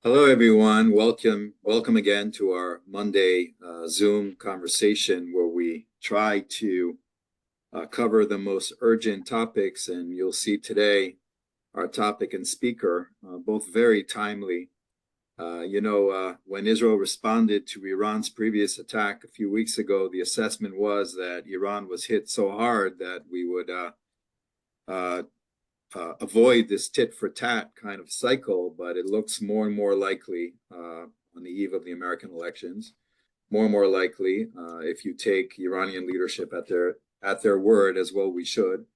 Hello, everyone. Welcome again to our Monday Zoom conversation where we try to cover the most urgent topics. And you'll see today our topic and speaker, both very timely. When Israel responded to Iran's previous attack a few weeks ago, the assessment was that Iran was hit so hard that we would uh, avoid this tit for tat kind of cycle, but it looks more and more likely on the eve of the American elections, more and more likely if you take Iranian leadership at their word, as well we should,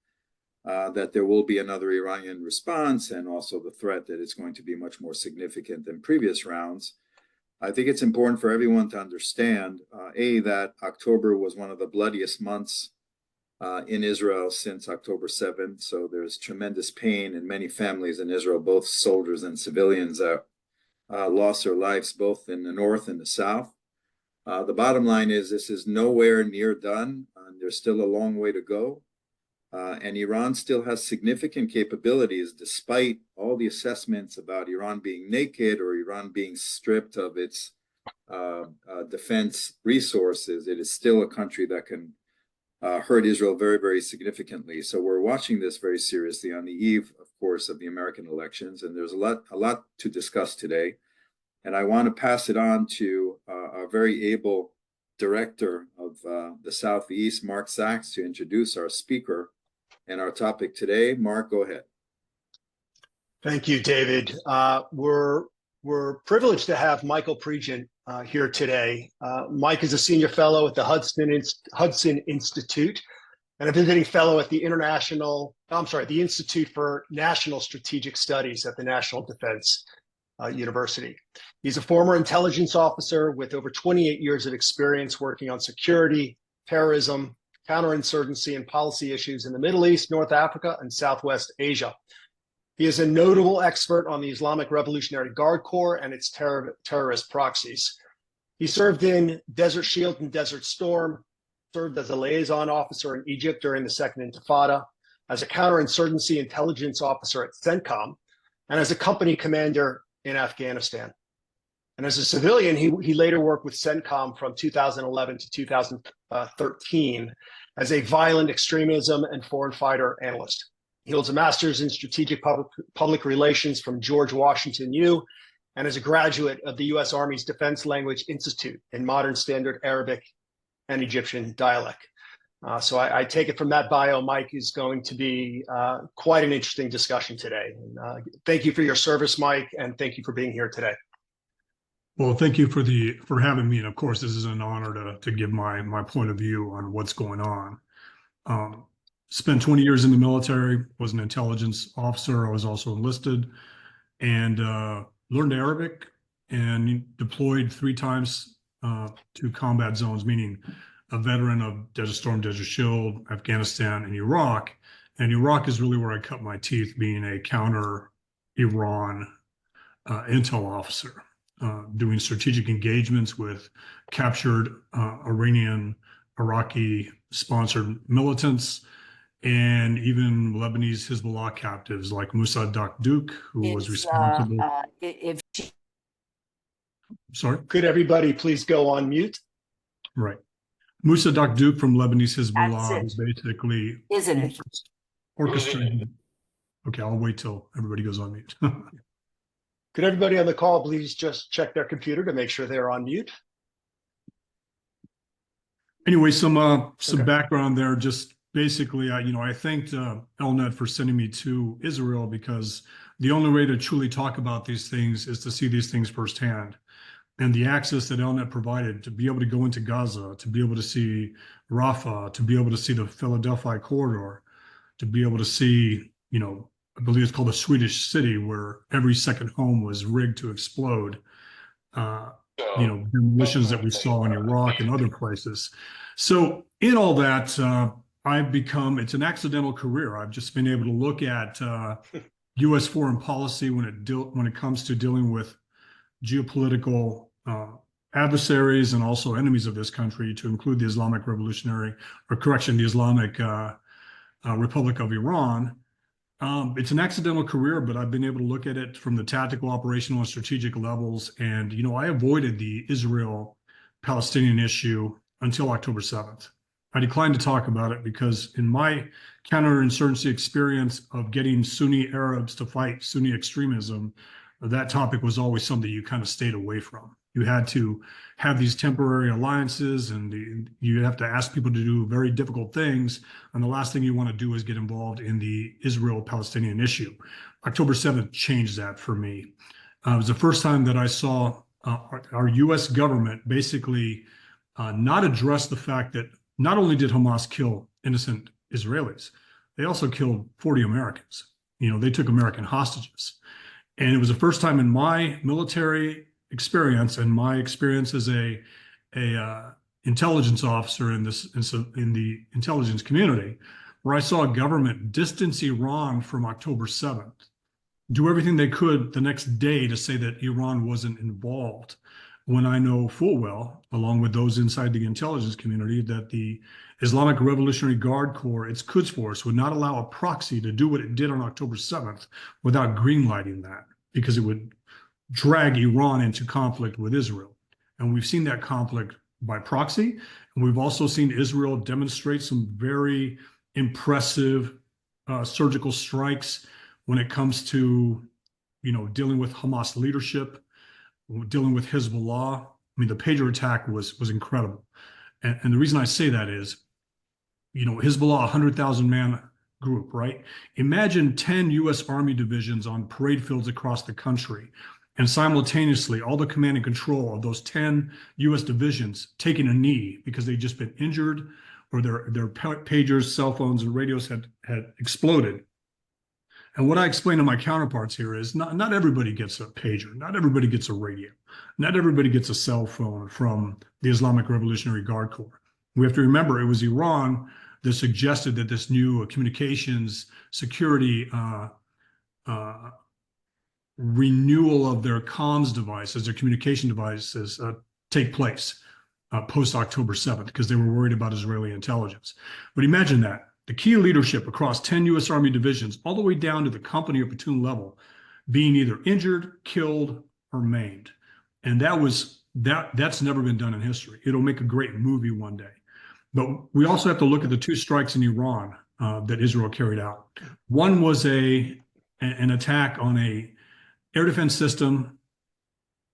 that there will be another Iranian response, and also the threat that it's going to be much more significant than previous rounds. I think it's important for everyone to understand, that October was one of the bloodiest months in Israel since October 7th. So there's tremendous pain in many families in Israel, both soldiers and civilians that lost their lives both in the north and the south. The bottom line is this is nowhere near done. There's still a long way to go. And Iran still has significant capabilities, despite all the assessments about Iran being naked or Iran being stripped of its defense resources. It is still a country that can hurt Israel very, very significantly. So we're watching this very seriously on the eve, of course, of the American elections. And there's a lot to discuss today. And I want to pass it on to our very able director of the Southeast, Mark Sachs, to introduce our speaker and our topic today. Mark, go ahead. Thank you, David. We're privileged to have Michael Pregent here today. Mike is a senior fellow at the Hudson Institute and a visiting fellow at the Institute for National Strategic Studies at the National Defense University. He's a former intelligence officer with over 28 years of experience working on security, terrorism, counterinsurgency, and policy issues in the Middle East, North Africa, and Southwest Asia. He is a notable expert on the Islamic Revolutionary Guard Corps and its terrorist proxies. He served in Desert Shield and Desert Storm, served as a liaison officer in Egypt during the Second Intifada, as a counterinsurgency intelligence officer at CENTCOM, and as a company commander in Afghanistan. And as a civilian, he later worked with CENTCOM from 2011 to 2013 as a violent extremism and foreign fighter analyst. He holds a master's in strategic public relations from George Washington U, and is a graduate of the U.S. Army's Defense Language Institute in Modern Standard Arabic and Egyptian dialect. So I take it from that bio, Mike, is going to be quite an interesting discussion today. And, thank you for your service, Mike, and thank you for being here today. Well, thank you for having me, and of course, this is an honor to give my point of view on what's going on. Spent 20 years in the military, was an intelligence officer. I was also enlisted, and learned Arabic and deployed 3 times to combat zones, meaning a veteran of Desert Storm, Desert Shield, Afghanistan, and Iraq. And Iraq is really where I cut my teeth, being a counter-Iran intel officer, doing strategic engagements with captured Iranian, Iraqi-sponsored militants, and even Lebanese Hezbollah captives like Moussa Dakdouk, who was responsible. Sorry? Could everybody please go on mute? Right. Moussa Dakdouk from Lebanese Hezbollah was basically orchestrating. Okay, I'll wait till everybody goes on mute. Could everybody on the call please just check their computer to make sure they're on mute? Anyway, some background there. Just basically, I thanked ELNET for sending me to Israel, because the only way to truly talk about these things is to see these things firsthand. And the access that ELNET provided to be able to go into Gaza, to be able to see Rafah, to be able to see the Philadelphia corridor, to be able to see, I believe it's called the Swedish city, where every second home was rigged to explode. Demolitions that we saw in Iraq and other places. So in all that, it's an accidental career. I've just been able to look at U.S. foreign policy when it comes to dealing with geopolitical adversaries and also enemies of this country, to include the Islamic Republic of Iran, It's an accidental career, but I've been able to look at it from the tactical, operational, and strategic levels. And, I avoided the Israel-Palestinian issue until October 7th. I declined to talk about it because in my counterinsurgency experience of getting Sunni Arabs to fight Sunni extremism, that topic was always something you kind of stayed away from. You had to have these temporary alliances, and you have to ask people to do very difficult things. And the last thing you want to do is get involved in the Israel-Palestinian issue. October 7th changed that for me. It was the first time that I saw our U.S. government basically not address the fact that not only did Hamas kill innocent Israelis, they also killed 40 Americans. They took American hostages. And it was the first time in my military experience and my experience as a intelligence officer in the intelligence community, where I saw a government distance Iran from October 7th, do everything they could the next day to say that Iran wasn't involved, when I know full well, along with those inside the intelligence community, that the Islamic Revolutionary Guard Corps, its Quds Force, would not allow a proxy to do what it did on October 7th without greenlighting that, because it would drag Iran into conflict with Israel. And we've seen that conflict by proxy. And we've also seen Israel demonstrate some very impressive surgical strikes when it comes to, dealing with Hamas leadership, dealing with Hezbollah. I mean, the pager attack was incredible. And the reason I say that is, Hezbollah, 100,000 man group, right? Imagine 10 U.S. Army divisions on parade fields across the country, and simultaneously all the command and control of those 10 U.S. divisions taking a knee because they'd just been injured, or their pagers, cell phones, and radios had exploded. And what I explain to my counterparts here is not everybody gets a pager, not everybody gets a radio, not everybody gets a cell phone from the Islamic Revolutionary Guard Corps. We have to remember it was Iran that suggested that this new communications security renewal of their comms devices, their communication devices, take place post October 7th, because they were worried about Israeli intelligence. But imagine that. The key leadership across 10 U.S. Army divisions, all the way down to the company or platoon level, being either injured, killed, or maimed. And that's never been done in history. It'll make a great movie one day. But we also have to look at the two strikes in Iran that Israel carried out. One was an attack on a air defense system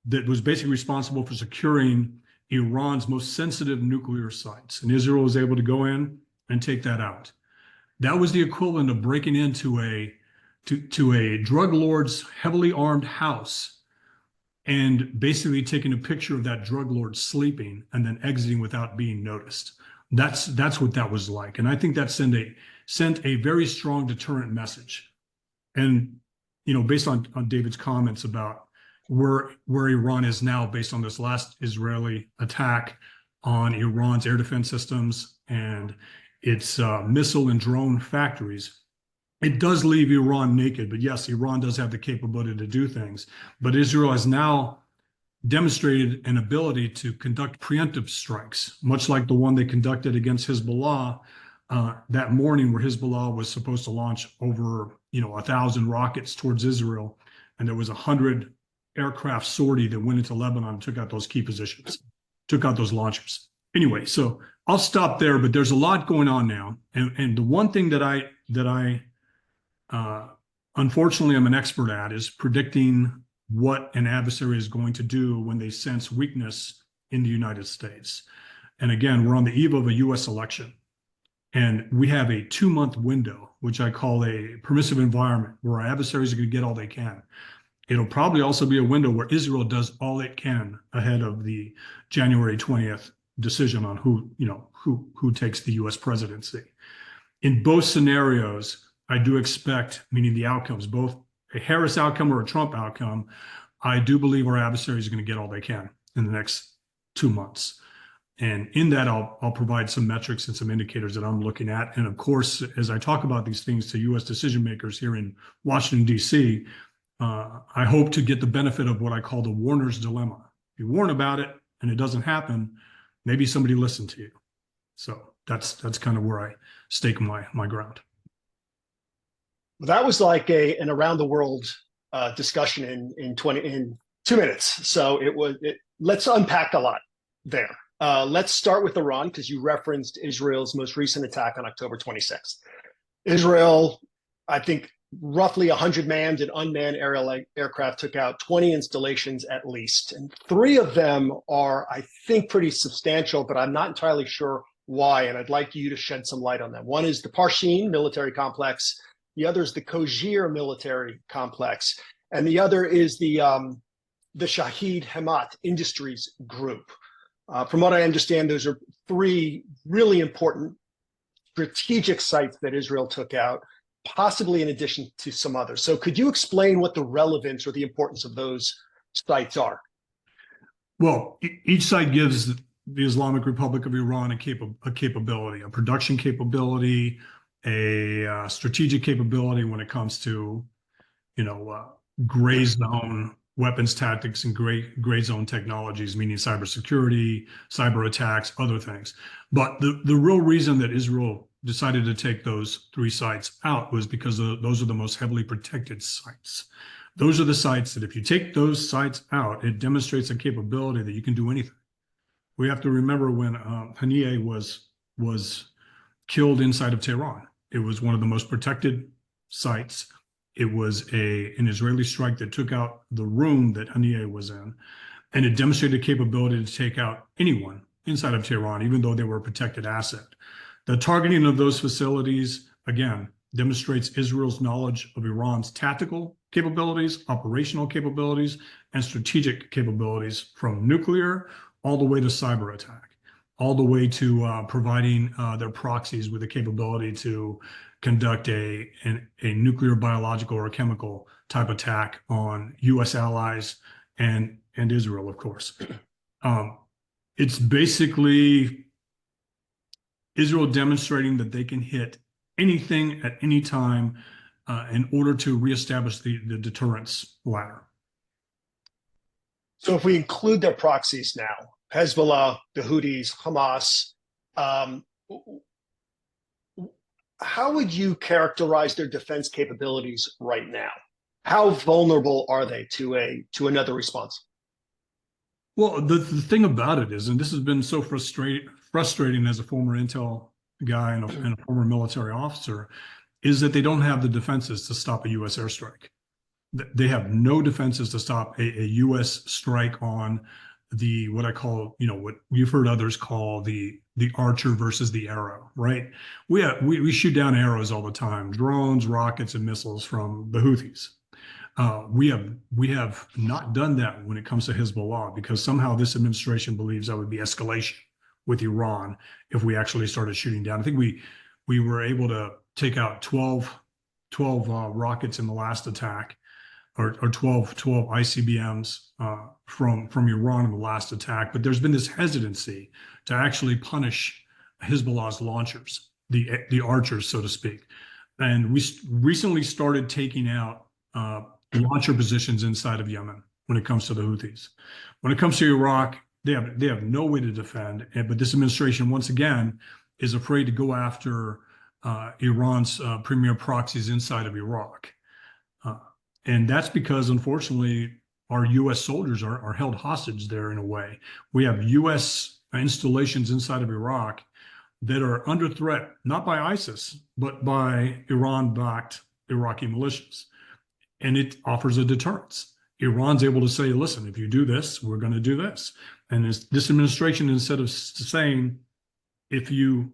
that was basically responsible for securing Iran's most sensitive nuclear sites. And Israel was able to go in and take that out. That was the equivalent of breaking into a drug lord's heavily armed house and basically taking a picture of that drug lord sleeping and then exiting without being noticed. That's what that was like. And I think that sent a very strong deterrent message. And, based on David's comments about where Iran is now, based on this last Israeli attack on Iran's air defense systems and its missile and drone factories, it does leave Iran naked. But yes, Iran does have the capability to do things. But Israel has now demonstrated an ability to conduct preemptive strikes, much like the one they conducted against Hezbollah that morning, where Hezbollah was supposed to launch over 1,000 rockets towards Israel, and there was 100 aircraft sortie that went into Lebanon and took out those key positions, took out those launchers. Anyway, so I'll stop there, but there's a lot going on now. And the one thing that I unfortunately I'm an expert at is predicting what an adversary is going to do when they sense weakness in the United States. And again, we're on the eve of a US election. And we have a 2-month window, which I call a permissive environment, where our adversaries are going to get all they can. It'll probably also be a window where Israel does all it can ahead of the January 20th decision on who takes the U.S. presidency. In both scenarios, I do expect, meaning the outcomes, both a Harris outcome or a Trump outcome, I do believe our adversaries are going to get all they can in the next 2 months. And in that, I'll provide some metrics and some indicators that I'm looking at. And of course, as I talk about these things to U.S. decision makers here in Washington, D.C., I hope to get the benefit of what I call the Warner's dilemma. If you warn about it and it doesn't happen, maybe somebody listened to you. So that's kind of where I stake my ground. That was like an around the world discussion in 2 minutes. So let's unpack a lot there. Let's start with Iran, because you referenced Israel's most recent attack on October 26th. Israel, I think, roughly 100 manned and unmanned aircraft took out 20 installations at least. And 3 of them are, I think, pretty substantial, but I'm not entirely sure why. And I'd like you to shed some light on them. One is the Parshin military complex. The other is the Kojir military complex. And the other is the Shahid Hamat Industries Group. From what I understand, those are 3 really important strategic sites that Israel took out, possibly in addition to some others. So could you explain what the relevance or the importance of those sites are? Well, each site gives the Islamic Republic of Iran a capability, a production capability, a strategic capability when it comes to, gray zone weapons tactics and gray zone technologies, meaning cybersecurity, cyber attacks, other things. But the real reason that Israel decided to take those 3 sites out was because those are the most heavily protected sites. Those are the sites that if you take those sites out, it demonstrates a capability that you can do anything. We have to remember when Haniyeh was killed inside of Tehran. It was one of the most protected sites. It was an Israeli strike that took out the room that Haniyeh was in, and it demonstrated capability to take out anyone inside of Tehran, even though they were a protected asset. The targeting of those facilities, again, demonstrates Israel's knowledge of Iran's tactical capabilities, operational capabilities, and strategic capabilities, from nuclear all the way to cyber attack, all the way to providing their proxies with the capability to conduct a nuclear, biological, or chemical type attack on U.S. allies and Israel, of course. It's basically Israel demonstrating that they can hit anything at any time in order to reestablish the deterrence ladder. So if we include their proxies now, Hezbollah, the Houthis, Hamas, how would you characterize their defense capabilities right now? How vulnerable are they to another response? Well, the thing about it is, and this has been so frustrating as a former intel guy and a former military officer, is that they don't have the defenses to stop a U.S. airstrike. They have no defenses to stop a U.S. strike on what I call, what you've heard others call the Archer versus the Arrow, right? We shoot down arrows all the time, drones, rockets, and missiles from the Houthis. We have not done that when it comes to Hezbollah, because somehow this administration believes that would be escalation with Iran if we actually started shooting down. I think we were able to take out 12 rockets in the last attack, or 12 ICBMs from Iran in the last attack. But there's been this hesitancy to actually punish Hezbollah's launchers, the Archers, so to speak. And we recently started taking out launcher positions inside of Yemen when it comes to the Houthis. When it comes to Iraq, they have no way to defend. But this administration, once again, is afraid to go after Iran's premier proxies inside of Iraq. And that's because, unfortunately, our U.S. soldiers are held hostage there in a way. We have U.S. installations inside of Iraq that are under threat, not by ISIS, but by Iran-backed Iraqi militias. And it offers a deterrence. Iran's able to say, listen, if you do this, we're going to do this. And this administration, instead of saying, if you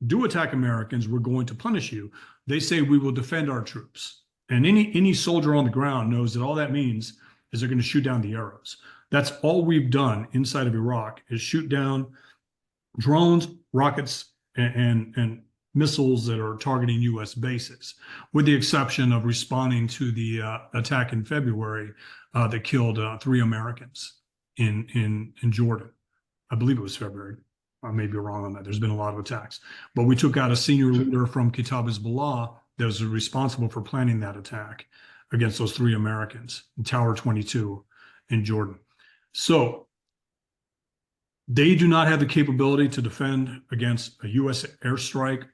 do attack Americans, we're going to punish you, they say we will defend our troops. And any soldier on the ground knows that all that means is they're going to shoot down the arrows. That's all we've done inside of Iraq, is shoot down drones, rockets, and missiles that are targeting U.S. bases, with the exception of responding to the attack in February that killed 3 Americans in Jordan. I believe it was February. I may be wrong on that. There's been a lot of attacks. But we took out a senior leader from Kitab Hezbollah that was responsible for planning that attack against those 3 Americans in Tower 22 in Jordan. So they do not have the capability to defend against a U.S. airstrike,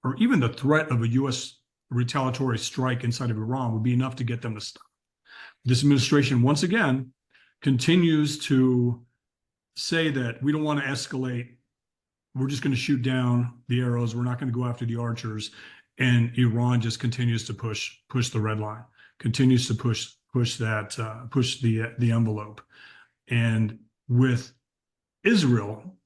or even the threat of a U.S. retaliatory strike inside of Iran would be enough to get them to stop. This administration, once again, continues to say that we don't want to escalate. We're just going to shoot down the arrows. We're not going to go after the archers. And Iran just continues to push the red line, continues to push the envelope. And with Israel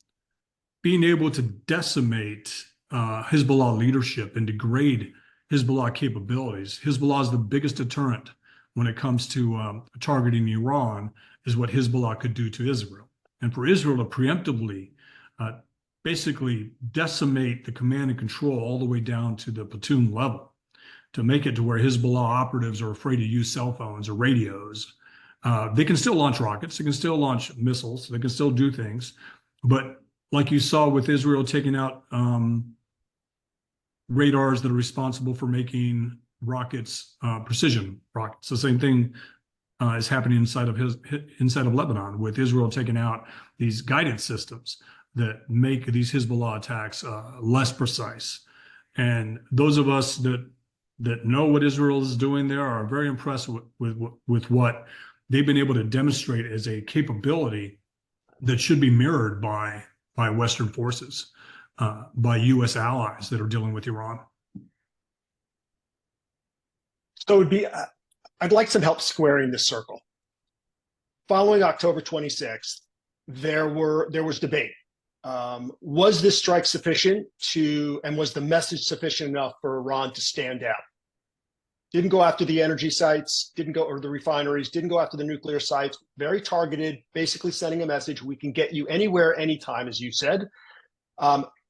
being able to decimate Hezbollah leadership and degrade Hezbollah capabilities, Hezbollah is the biggest deterrent when it comes to targeting Iran, is what Hezbollah could do to Israel. And for Israel to preemptively basically decimate the command and control all the way down to the platoon level, to make it to where Hezbollah operatives are afraid to use cell phones or radios. They can still launch rockets, they can still launch missiles, they can still do things. But like you saw with Israel taking out radars that are responsible for making rockets, precision rockets, the same thing is happening inside of Lebanon, with Israel taking out these guidance systems that make these Hezbollah attacks less precise. And those of us that know what Israel is doing there are very impressed with what they've been able to demonstrate as a capability that should be mirrored by Western forces, by U.S. allies that are dealing with Iran. So I'd like some help squaring this circle. Following October 26th, there was debate. Was this strike sufficient and was the message sufficient enough for Iran to stand down? Didn't go after the energy sites, or the refineries, didn't go after the nuclear sites, very targeted, basically sending a message: we can get you anywhere, anytime, as you said.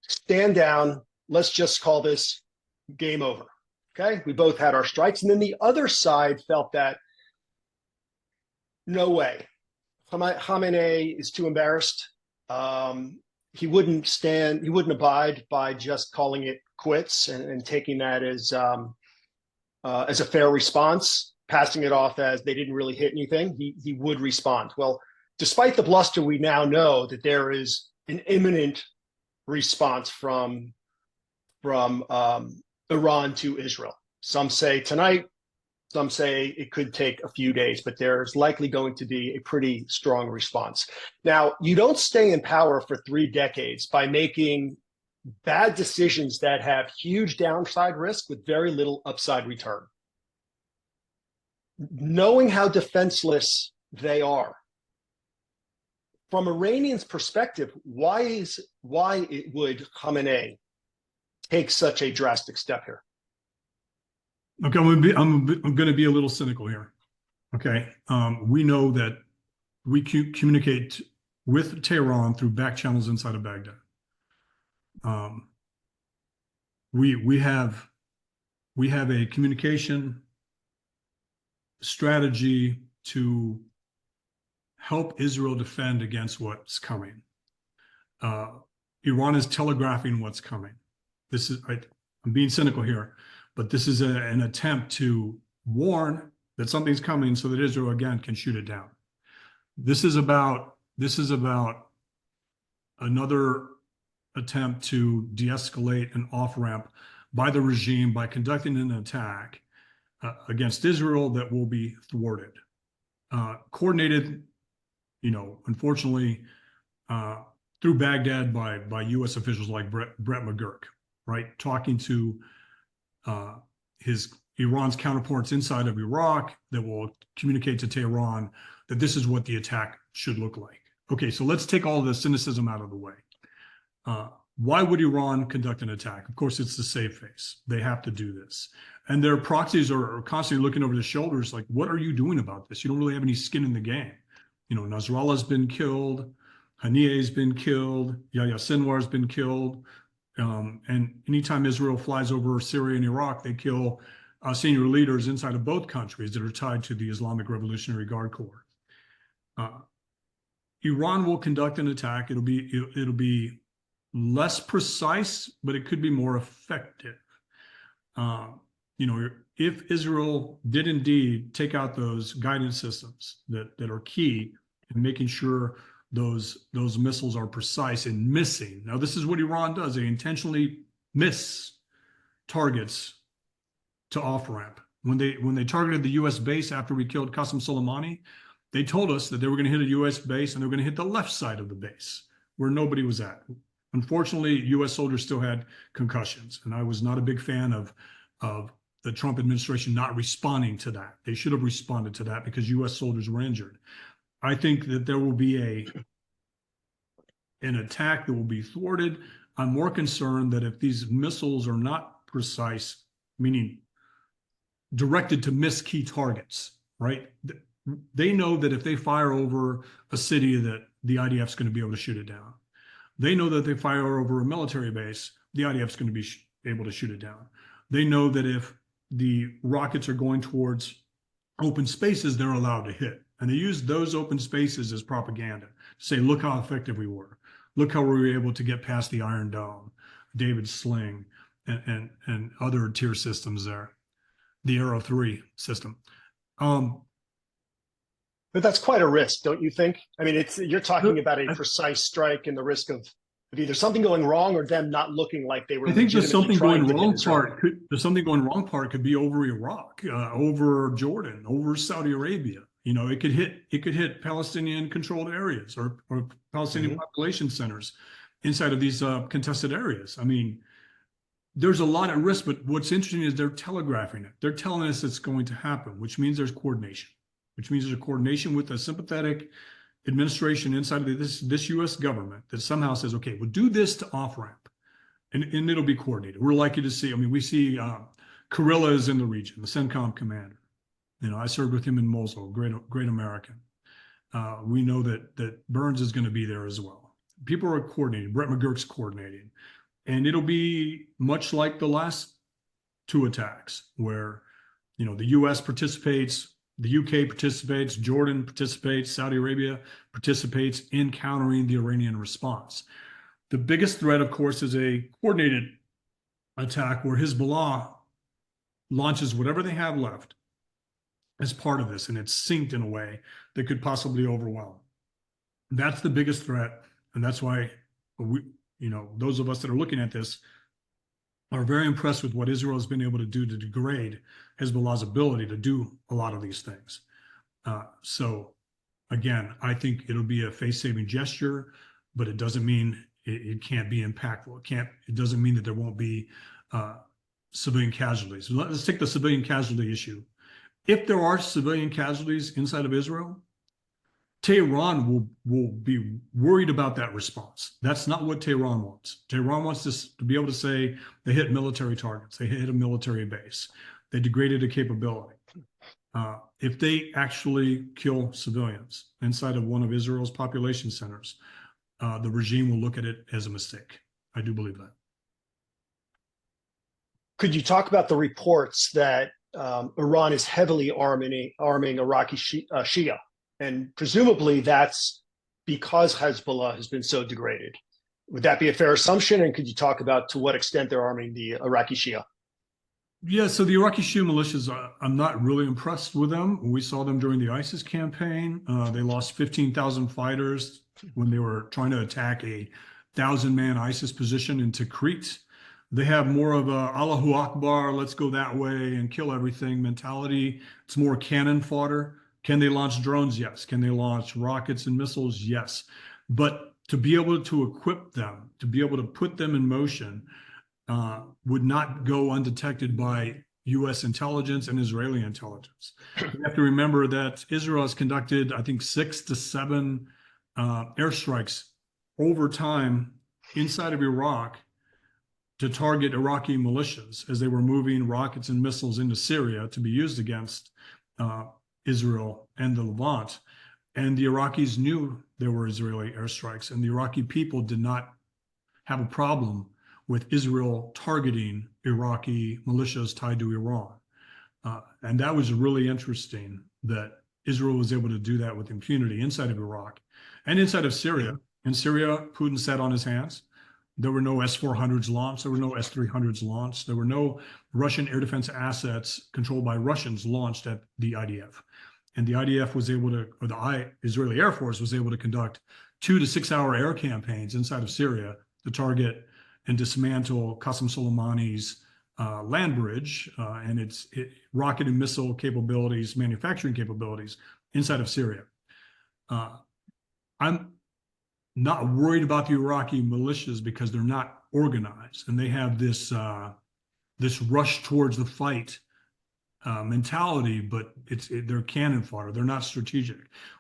Stand down, let's just call this game over. Okay, we both had our strikes. And then the other side felt that, no way, Khamenei is too embarrassed. He wouldn't abide by just calling it quits and taking that as a fair response, passing it off as they didn't really hit anything. He would respond. Well, despite the bluster, we now know that there is an imminent response from Iran to Israel. Some say tonight, some say it could take a few days, but there's likely going to be a pretty strong response. Now, you don't stay in power for 3 decades by making bad decisions that have huge downside risk with very little upside return. Knowing how defenseless they are, from Iranians' perspective, why would Khamenei take such a drastic step here? Okay, I'm going to be a little cynical here. Okay, we know that we communicate with Tehran through back channels inside of Baghdad. We have a communication strategy to help Israel defend against what's coming. Iran is telegraphing what's coming. I'm being cynical here, but this is an attempt to warn that something's coming so that Israel again can shoot it down. This is about another attempt to de-escalate an off-ramp by the regime by conducting an attack against Israel that will be thwarted, coordinated, unfortunately, through Baghdad by U.S. officials like Brett McGurk, right? Talking to Iran's counterparts inside of Iraq that will communicate to Tehran that this is what the attack should look like. Okay, so let's take all the cynicism out of the way. Why would Iran conduct an attack? Of course, it's the save face. They have to do this. And their proxies are constantly looking over their shoulders like, what are you doing about this? You don't really have any skin in the game. Nasrallah's been killed. Haniyeh's been killed. Sinwar's been killed. And anytime Israel flies over Syria and Iraq, they kill senior leaders inside of both countries that are tied to the Islamic Revolutionary Guard Corps. Iran will conduct an attack. It'll be less precise, but it could be more effective. If Israel did indeed take out those guidance systems that are key in making sure those missiles are precise and missing. Now, this is what Iran does. They intentionally miss targets to off-ramp. When they targeted the U.S. base after we killed Qasem Soleimani, they told us that they were going to hit a U.S. base and they were going to hit the left side of the base where nobody was at. Unfortunately, U.S. soldiers still had concussions, and I was not a big fan of the Trump administration not responding to that. They should have responded to that because U.S. soldiers were injured. I think that there will be an attack that will be thwarted. I'm more concerned that if these missiles are not precise, meaning directed to miss key targets, right? They know that if they fire over a city that the IDF is going to be able to shoot it down. They know that if they fire over a military base, the IDF is going to be able to shoot it down. They know that if the rockets are going towards open spaces, they're allowed to hit. And they use those open spaces as propaganda to say, look how effective we were. Look how we were able to get past the Iron Dome, David's Sling, and other tier systems there, the Arrow 3 system. But that's quite a risk, don't you think? I mean, you're talking about a precise strike and the risk of either something going wrong or them not looking like they were. I think there's something going wrong part. There's something going wrong part could be over Iraq, over Jordan, over Saudi Arabia. You know, it could hit Palestinian controlled areas or Palestinian population centers inside of these contested areas. I mean, there's a lot at risk, but what's interesting is they're telegraphing it. They're telling us it's going to happen, which means there's coordination, which means there's a coordination with a sympathetic administration inside of this U.S. government that somehow says, okay, we'll do this to off-ramp, and it'll be coordinated. We're likely to see, I mean, we see Kurillas in the region, the CENTCOM commander. You know, I served with him in Mosul, great American. We know that Burns is going to be there as well. People are coordinating. Brett McGurk's coordinating. And it'll be much like the last two attacks where, you know, the U.S. participates, the UK participates, Jordan participates, Saudi Arabia participates in countering the Iranian response. The biggest threat, of course, is a coordinated attack where Hezbollah launches whatever they have left as part of this, and it's synced in a way that could possibly overwhelm. That's the biggest threat, and that's why we, you know, those of us that are looking at this are very impressed with what Israel has been able to do to degrade Hezbollah's ability to do a lot of these things. So again, I think it'll be a face-saving gesture, but it doesn't mean it can't be impactful. It doesn't mean that there won't be civilian casualties. Let's take the civilian casualty issue. If there are civilian casualties inside of Israel, Tehran will be worried about that response. That's not what Tehran wants. Tehran wants to be able to say they hit military targets, they hit a military base, they degraded a capability. If they actually kill civilians inside of one of Israel's population centers, the regime will look at it as a mistake. I do believe that. Could you talk about the reports that Iran is heavily arming Iraqi Shia? And presumably that's because Hezbollah has been so degraded. Would that be a fair assumption? And could you talk about to what extent they're arming the Iraqi Shia? Yeah, so the Iraqi Shia militias, I'm not really impressed with them. We saw them during the ISIS campaign. They lost 15,000 fighters when they were trying to attack a 1,000-man ISIS position in Tikrit. They have more of a Allahu Akbar, let's go that way and kill everything mentality. It's more cannon fodder. Can they launch drones? Yes. Can they launch rockets and missiles? Yes. But to be able to equip them, to be able to put them in motion, would not go undetected by U.S. intelligence and Israeli intelligence. You have to remember that Israel has conducted, I think, 6 to 7 airstrikes over time inside of Iraq to target Iraqi militias as they were moving rockets and missiles into Syria to be used against Israel and the Levant. And the Iraqis knew there were Israeli airstrikes, and the Iraqi people did not have a problem with Israel targeting Iraqi militias tied to Iran. And that was really interesting that Israel was able to do that with impunity inside of Iraq and inside of Syria. In Syria, Putin sat on his hands. There were no S-400s launched. There were no S-300s launched. There were no Russian air defense assets controlled by Russians launched at the IDF. And the IDF was able to, or the Israeli Air Force was able to conduct 2 to 6 hour air campaigns inside of Syria to target and dismantle Qasem Soleimani's land bridge and its rocket and missile capabilities, manufacturing capabilities inside of Syria. I'm not worried about the Iraqi militias because they're not organized and they have this this rush towards the fight mentality, but they're cannon fodder. They're not strategic.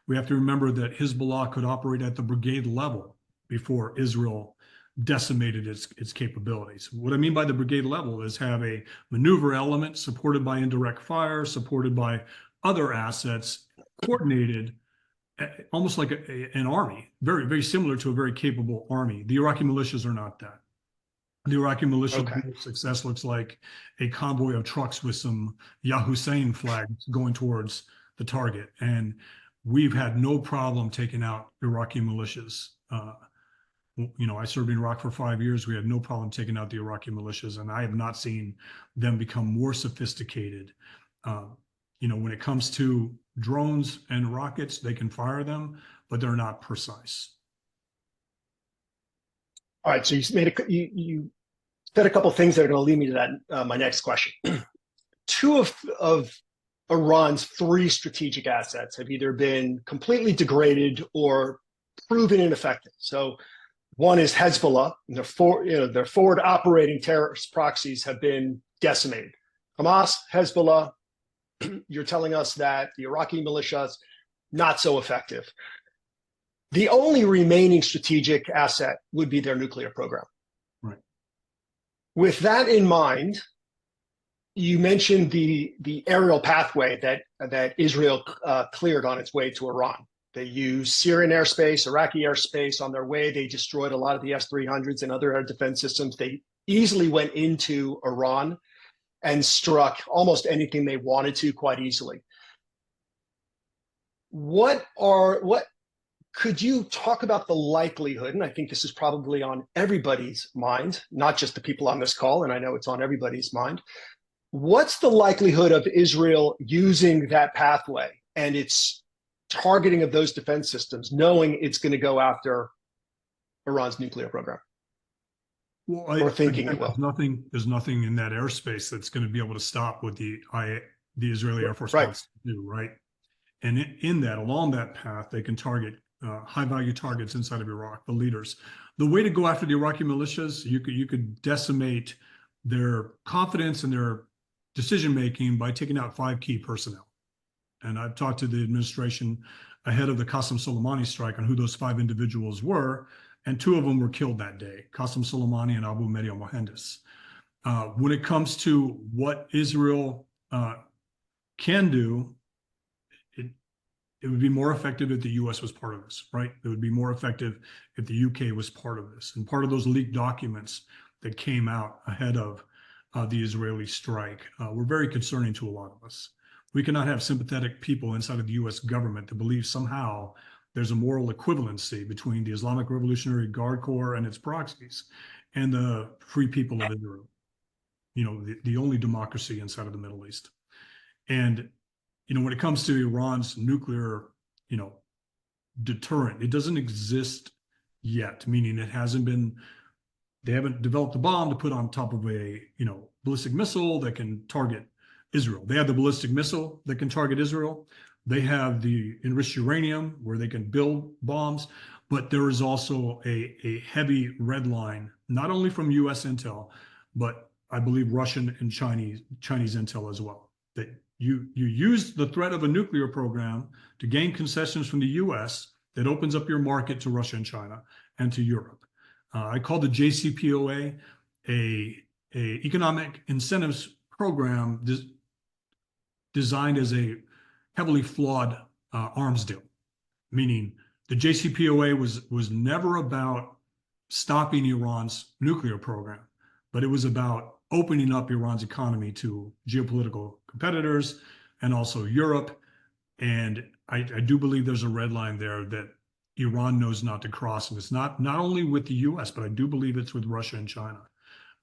We have to remember that Hezbollah could operate at the brigade level before Israel decimated its capabilities. What I mean by the brigade level is have a maneuver element supported by indirect fire, supported by other assets, coordinated, almost like an army, very, very similar to a very capable army. The Iraqi militias are not that. The Iraqi militia success looks like a convoy of trucks with some Ya Hussein flags going towards the target. And we've had no problem taking out Iraqi militias. You know, I served in Iraq for 5 years. We had no problem taking out the Iraqi militias, and I have not seen them become more sophisticated. You know, when it comes to drones and rockets, they can fire them, but they're not precise. All right, so you said a couple of things that are going to lead me to that. My next question: two of Iran's 3 strategic assets have either been completely degraded or proven ineffective. So one is Hezbollah, and their forward operating terrorist proxies have been decimated. Hamas, Hezbollah, you're telling us that the Iraqi militias, not so effective. The only remaining strategic asset would be their nuclear program. Right. With that in mind, you mentioned the aerial pathway that Israel cleared on its way to Iran. They used Syrian airspace, Iraqi airspace on their way. They destroyed a lot of the S-300s and other air defense systems. They easily went into Iran and struck almost anything they wanted to quite easily. Could you talk about the likelihood, and I think this is probably on everybody's mind, not just the people on this call, and I know it's on everybody's mind. What's the likelihood of Israel using that pathway and its targeting of those defense systems, knowing it's going to go after Iran's nuclear program? Well, or thinking it will. There's nothing in that airspace that's going to be able to stop what the Israeli Air Force wants to do, right? And in that, along that path, they can target high-value targets inside of Iraq, the leaders. The way to go after the Iraqi militias, you could decimate their confidence and their decision-making by taking out 5 key personnel. And I've talked to the administration ahead of the Qasem Soleimani strike on who those 5 individuals were, and 2 of them were killed that day, Qasem Soleimani and Abu Mahdi al-Mohandes. When it comes to what Israel can do, it would be more effective if the U.S. was part of this, right? It would be more effective if the U.K. was part of this. And part of those leaked documents that came out ahead of the Israeli strike were very concerning to a lot of us. We cannot have sympathetic people inside of the U.S. government that believe somehow there's a moral equivalency between the Islamic Revolutionary Guard Corps and its proxies and the free people of Israel, you know, the only democracy inside of the Middle East. And, you know, when it comes to Iran's nuclear, you know, deterrent, it doesn't exist yet, meaning it hasn't been, they haven't developed a bomb to put on top of a, you know, ballistic missile that can target Israel. They have the ballistic missile that can target Israel. They have the enriched uranium where they can build bombs, but there is also a heavy red line, not only from US intel, but I believe Russian and Chinese intel as well, that you use the threat of a nuclear program to gain concessions from the US that opens up your market to Russia and China and to Europe. I call the JCPOA a economic incentives program designed as a heavily flawed arms deal, meaning the JCPOA was never about stopping Iran's nuclear program, but it was about opening up Iran's economy to geopolitical competitors and also Europe. And I do believe there's a red line there that Iran knows not to cross. And it's not only with the US, but I do believe it's with Russia and China.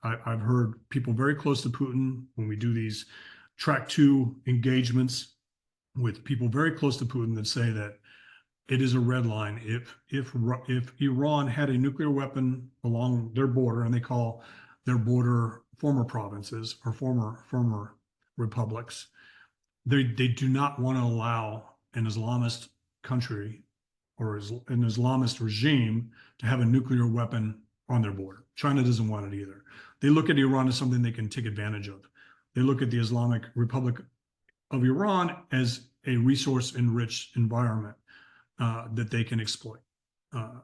I've heard people very close to Putin when we do these track 2 engagements with people very close to Putin that say that it is a red line. If Iran had a nuclear weapon along their border, and they call their border former provinces or former republics. They do not want to allow an Islamist country or an Islamist regime to have a nuclear weapon on their border. China doesn't want it either. They look at Iran as something they can take advantage of. They look at the Islamic Republic of Iran as a resource-enriched environment that they can exploit.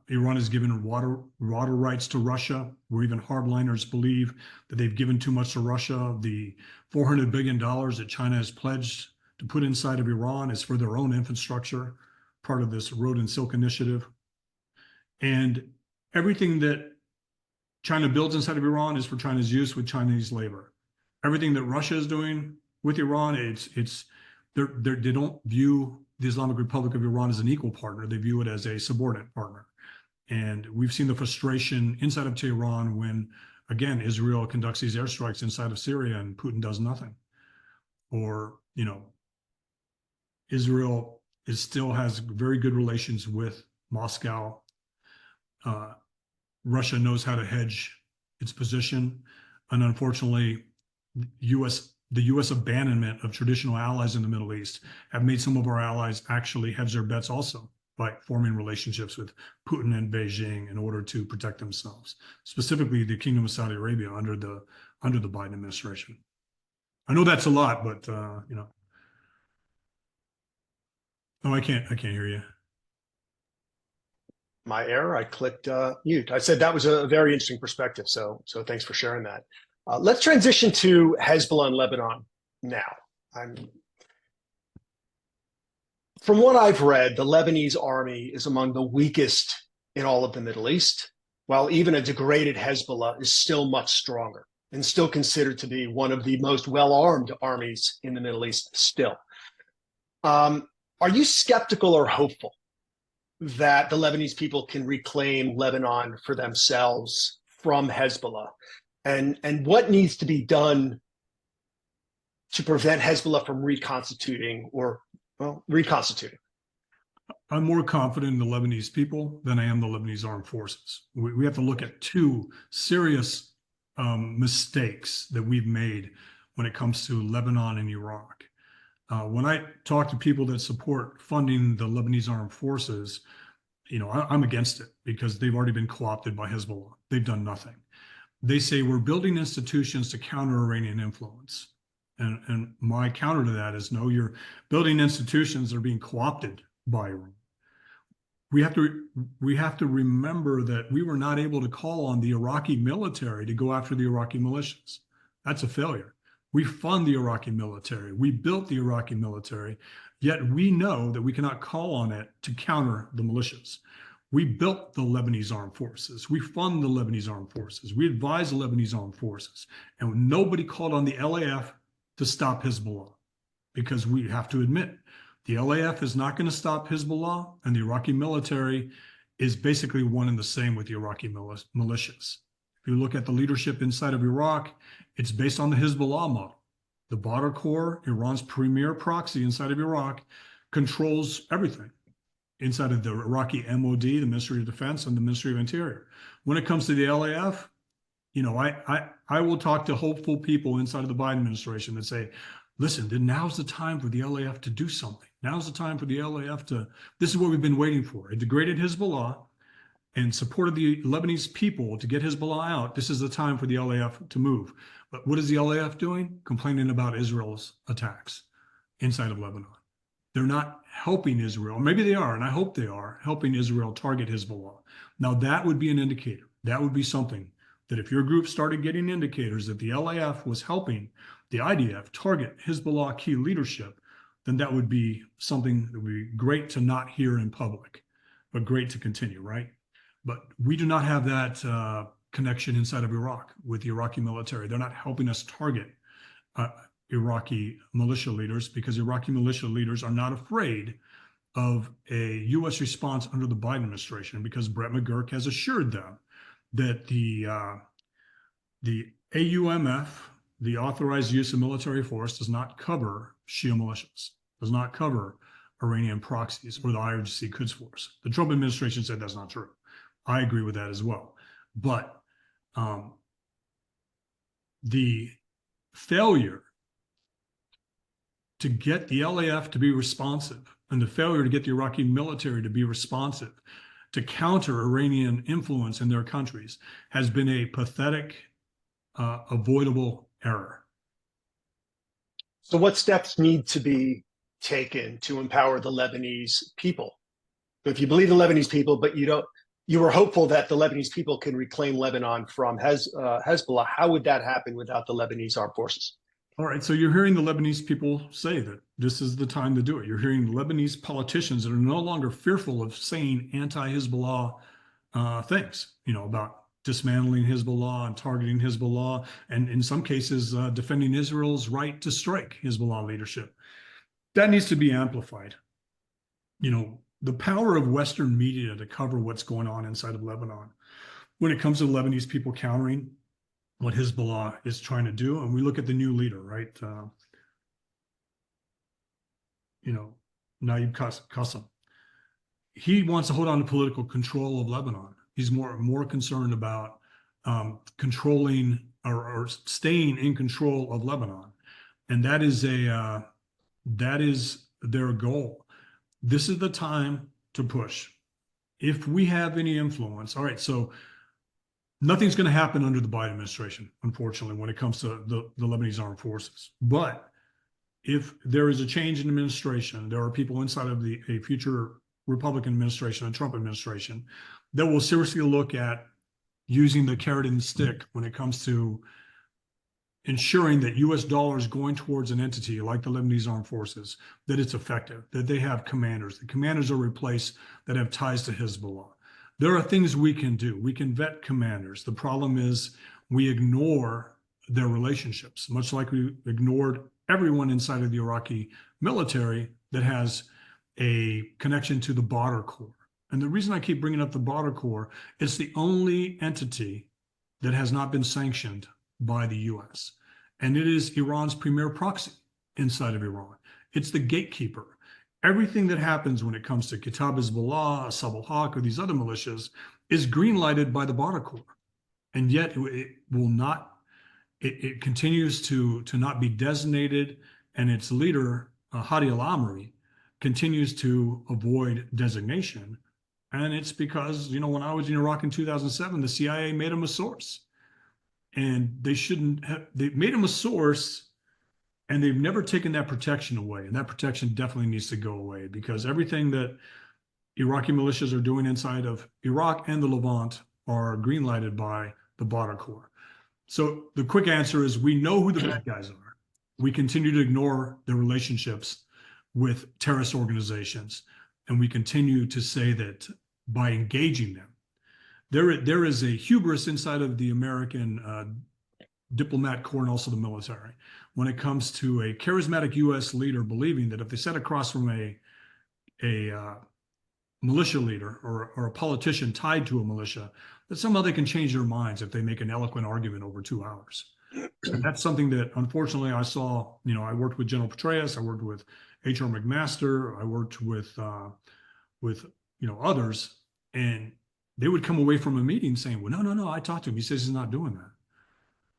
Iran has given water rights to Russia, where even hardliners believe that they've given too much to Russia. The $400 billion that China has pledged to put inside of Iran is for their own infrastructure, part of this Road and Silk initiative. And everything that China builds inside of Iran is for China's use with Chinese labor. Everything that Russia is doing with Iran, they don't view the Islamic Republic of Iran as an equal partner. They view it as a subordinate partner. And we've seen the frustration inside of Tehran when, again, Israel conducts these airstrikes inside of Syria and Putin does nothing. Or, Israel still has very good relations with Moscow. Russia knows how to hedge its position. And unfortunately, the U.S. abandonment of traditional allies in the Middle East have made some of our allies actually hedge their bets also by forming relationships with Putin and Beijing in order to protect themselves, specifically the Kingdom of Saudi Arabia under the Biden administration. I know that's a lot, but Oh, I can't hear you. My error. I clicked mute. I said that was a very interesting perspective. So thanks for sharing that. Let's transition to Hezbollah and Lebanon now. From what I've read, the Lebanese army is among the weakest in all of the Middle East, while even a degraded Hezbollah is still much stronger and still considered to be one of the most well-armed armies in the Middle East still. Are you skeptical or hopeful that the Lebanese people can reclaim Lebanon for themselves from Hezbollah? And what needs to be done to prevent Hezbollah from reconstituting? I'm more confident in the Lebanese people than I am the Lebanese armed forces. We have to look at two serious mistakes that we've made when it comes to Lebanon and Iraq. When I talk to people that support funding the Lebanese armed forces, I'm against it because they've already been co-opted by Hezbollah. They've done nothing. They say we're building institutions to counter Iranian influence. And my counter to that is, no, you're building institutions that are being co-opted by Iran. We have to remember that we were not able to call on the Iraqi military to go after the Iraqi militias. That's a failure. We fund the Iraqi military. We built the Iraqi military, yet we know that we cannot call on it to counter the militias. We built the Lebanese armed forces. We fund the Lebanese armed forces. We advise the Lebanese armed forces. And nobody called on the LAF to stop Hezbollah, because we have to admit, the LAF is not going to stop Hezbollah, and the Iraqi military is basically one and the same with the Iraqi militias. If you look at the leadership inside of Iraq, it's based on the Hezbollah model. The Badr Corps, Iran's premier proxy inside of Iraq, controls everything inside of the Iraqi MOD, the Ministry of Defense, and the Ministry of Interior. When it comes to the LAF, I will talk to hopeful people inside of the Biden administration that say, listen, then now's the time for the LAF to do something. Now's the time for the LAF this is what we've been waiting for. It degraded Hezbollah and supported the Lebanese people to get Hezbollah out. This is the time for the LAF to move. But what is the LAF doing? Complaining about Israel's attacks inside of Lebanon. They're not helping Israel. Maybe they are, and I hope they are, helping Israel target Hezbollah. Now, that would be an indicator. That would be something that if your group started getting indicators that the LAF was helping the IDF target Hezbollah key leadership, then that would be something that would be great to not hear in public, but great to continue, right? But we do not have that connection inside of Iraq with the Iraqi military. They're not helping us target Iraqi militia leaders, because Iraqi militia leaders are not afraid of a U.S. response under the Biden administration, because Brett McGurk has assured them that the AUMF, the authorized use of military force, does not cover Shia militias, does not cover Iranian proxies or the IRGC Quds Force. The Trump administration said that's not true. I agree with that as well. But the failure to get the LAF to be responsive and the failure to get the Iraqi military to be responsive to counter Iranian influence in their countries has been a pathetic, avoidable error. So what steps need to be taken to empower the Lebanese people? If you believe the Lebanese people, but you were hopeful that the Lebanese people can reclaim Lebanon from Hezbollah, how would that happen without the Lebanese armed forces? All right, so you're hearing the Lebanese people say that this is the time to do it. You're hearing Lebanese politicians that are no longer fearful of saying anti-Hezbollah things, about dismantling Hezbollah and targeting Hezbollah, and in some cases, defending Israel's right to strike Hezbollah leadership. That needs to be amplified. The power of Western media to cover what's going on inside of Lebanon when it comes to Lebanese people countering what Hezbollah is trying to do. And we look at the new leader, right? Naib Qassem. He wants to hold on to political control of Lebanon. He's more concerned about controlling or staying in control of Lebanon. And that is their goal. This is the time to push. If we have any influence, all right, so nothing's going to happen under the Biden administration, unfortunately, when it comes to the Lebanese armed forces. But if there is a change in administration, there are people inside of a future Republican administration, a Trump administration, that will seriously look at using the carrot and stick when it comes to ensuring that U.S. dollars going towards an entity like the Lebanese armed forces, that it's effective, that they have commanders. The commanders are replaced that have ties to Hezbollah. There are things we can do. We can vet commanders. The problem is we ignore their relationships, much like we ignored everyone inside of the Iraqi military that has a connection to the Badr Corps. And the reason I keep bringing up the Badr Corps, it's the only entity that has not been sanctioned by the U.S. And it is Iran's premier proxy inside of Iran. It's the gatekeeper. Everything that happens when it comes to Kitab Hezbollah, Asab al-Haq, or these other militias is green-lighted by the Badr Corps. And yet it will not, it continues to not be designated, and its leader, Hadi al-Amri, continues to avoid designation. And it's because, when I was in Iraq in 2007, the CIA made him a source. And they made him a source, and they've never taken that protection away. And that protection definitely needs to go away, because everything that Iraqi militias are doing inside of Iraq and the Levant are green-lighted by the Badr Corps. So the quick answer is we know who the bad guys are. We continue to ignore their relationships with terrorist organizations. And we continue to say that by engaging them, there is a hubris inside of the American diplomat corps and also the military when it comes to a charismatic U.S. leader believing that if they sat across from a militia leader or a politician tied to a militia, that somehow they can change their minds if they make an eloquent argument over 2 hours. And that's something that, unfortunately, I saw. I worked with General Petraeus, I worked with H.R. McMaster, I worked with others, and they would come away from a meeting saying, well, no, I talked to him. He says he's not doing that.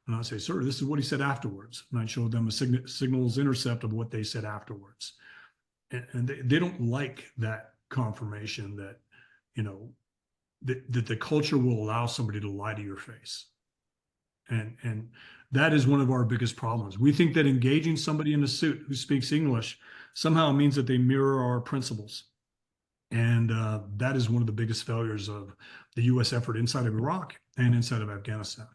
And I'd say, sir, this is what he said afterwards. And I showed them a signals intercept of what they said afterwards. And they don't like that confirmation that, that the culture will allow somebody to lie to your face. And that is one of our biggest problems. We think that engaging somebody in a suit who speaks English somehow means that they mirror our principles. And that is one of the biggest failures of the U.S. effort inside of Iraq and inside of Afghanistan.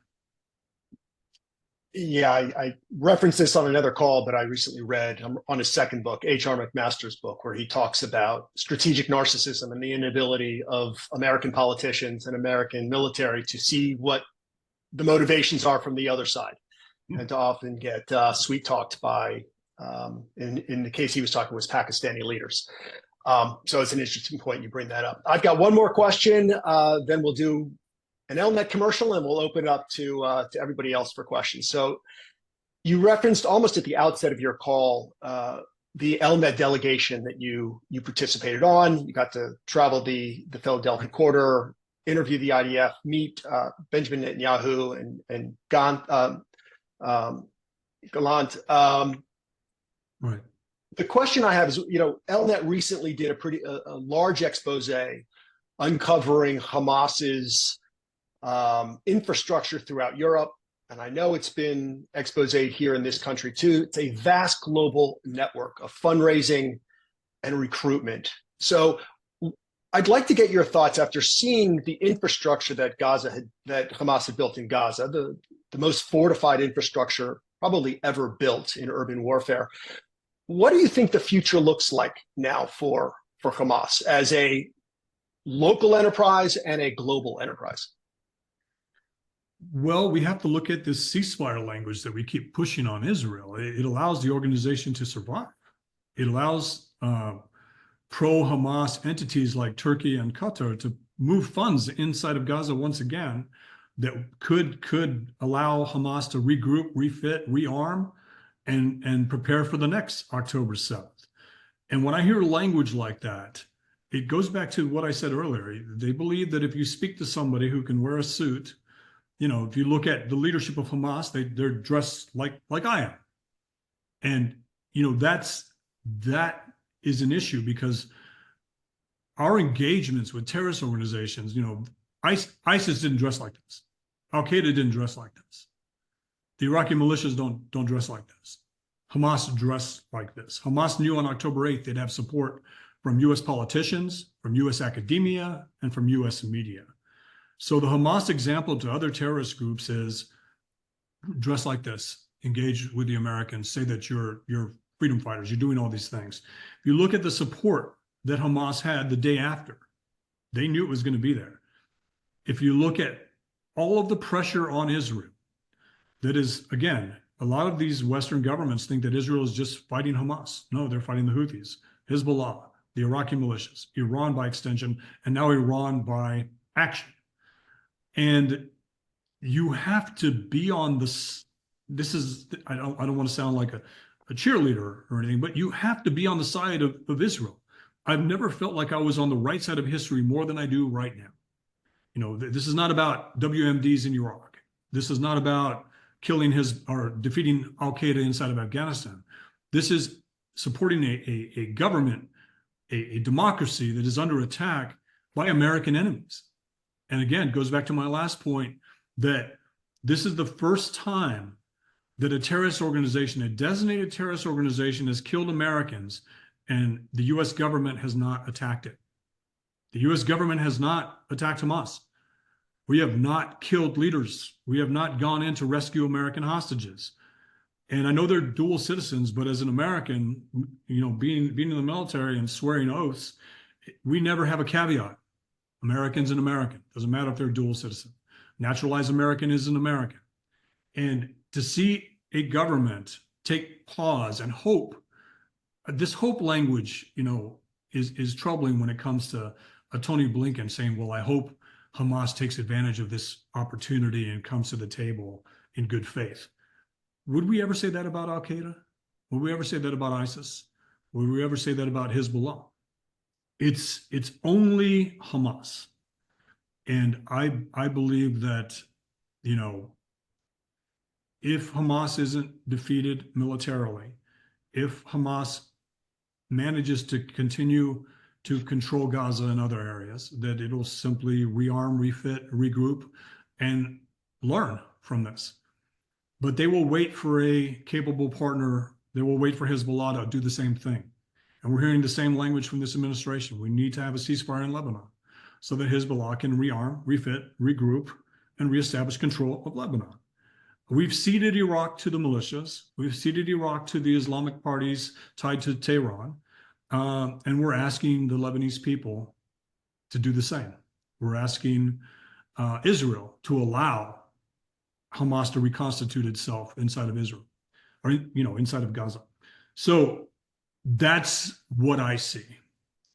Yeah, I referenced this on another call, but I recently read on his second book, H.R. McMaster's book, where he talks about strategic narcissism and the inability of American politicians and American military to see what the motivations are from the other side, and to often get sweet-talked by, in the case he was talking, was Pakistani leaders. So it's an interesting point you bring that up. I've got one more question, then we'll do an ELNET commercial, and we'll open it up to everybody else for questions. So you referenced almost at the outset of your call the ELNET delegation that you participated on. You got to travel the Philadelphia corridor, interview the IDF, meet Benjamin Netanyahu and Gallant. Right. The question I have is, ELNET recently did a large expose uncovering Hamas's infrastructure throughout Europe. And I know it's been exposed here in this country too. It's a vast global network of fundraising and recruitment. So I'd like to get your thoughts after seeing the infrastructure that Hamas had built in Gaza, the most fortified infrastructure probably ever built in urban warfare. What do you think the future looks like now for Hamas as a local enterprise and a global enterprise? Well, we have to look at this ceasefire language that we keep pushing on Israel. It allows the organization to survive. It allows pro-Hamas entities like Turkey and Qatar to move funds inside of Gaza once again that could allow Hamas to regroup, refit, rearm, and prepare for the next October 7th. And when I hear language like that, it goes back to what I said earlier. They believe that if you speak to somebody who can wear a suit, if you look at the leadership of Hamas, they're dressed like I am. And, that is an issue because our engagements with terrorist organizations, ISIS didn't dress like this. Al-Qaeda didn't dress like this. The Iraqi militias don't dress like this. Hamas dressed like this. Hamas knew on October 8th they'd have support from U.S. politicians, from U.S. academia, and from U.S. media. So the Hamas example to other terrorist groups is dress like this, engage with the Americans, say that you're freedom fighters, you're doing all these things. If you look at the support that Hamas had the day after, they knew it was going to be there. If you look at all of the pressure on Israel, that is, again, a lot of these Western governments think that Israel is just fighting Hamas. No, they're fighting the Houthis, Hezbollah, the Iraqi militias, Iran by extension, and now Iran by action. And you have to be on this is, I don't want to sound like a cheerleader or anything, but you have to be on the side of Israel. I've never felt like I was on the right side of history more than I do right now. This is not about WMDs in Iraq. This is not about killing or defeating Al-Qaeda inside of Afghanistan. This is supporting a government, a democracy that is under attack by American enemies. And again, it goes back to my last point that this is the first time that a terrorist organization, a designated terrorist organization, has killed Americans and the U.S. government has not attacked it. The U.S. government has not attacked Hamas. We have not killed leaders. We have not gone in to rescue American hostages. And I know they're dual citizens, but as an American, being in the military and swearing oaths, we never have a caveat. American's an American. Doesn't matter if they're dual citizen. Naturalized American is an American. And to see a government take pause and hope, this hope language, is troubling when it comes to Tony Blinken saying, well, I hope Hamas takes advantage of this opportunity and comes to the table in good faith. Would we ever say that about Al-Qaeda? Would we ever say that about ISIS? Would we ever say that about Hezbollah? It's only Hamas. And I believe that, if Hamas isn't defeated militarily, if Hamas manages to continue to control Gaza and other areas, that it'll simply rearm, refit, regroup, and learn from this. But they will wait for a capable partner. They will wait for Hezbollah to do the same thing. And we're hearing the same language from this administration. We need to have a ceasefire in Lebanon so that Hezbollah can rearm, refit, regroup, and reestablish control of Lebanon. We've ceded Iraq to the militias. We've ceded Iraq to the Islamic parties tied to Tehran. And we're asking the Lebanese people to do the same. We're asking Israel to allow Hamas to reconstitute itself inside of Israel, or inside of Gaza. So that's what I see.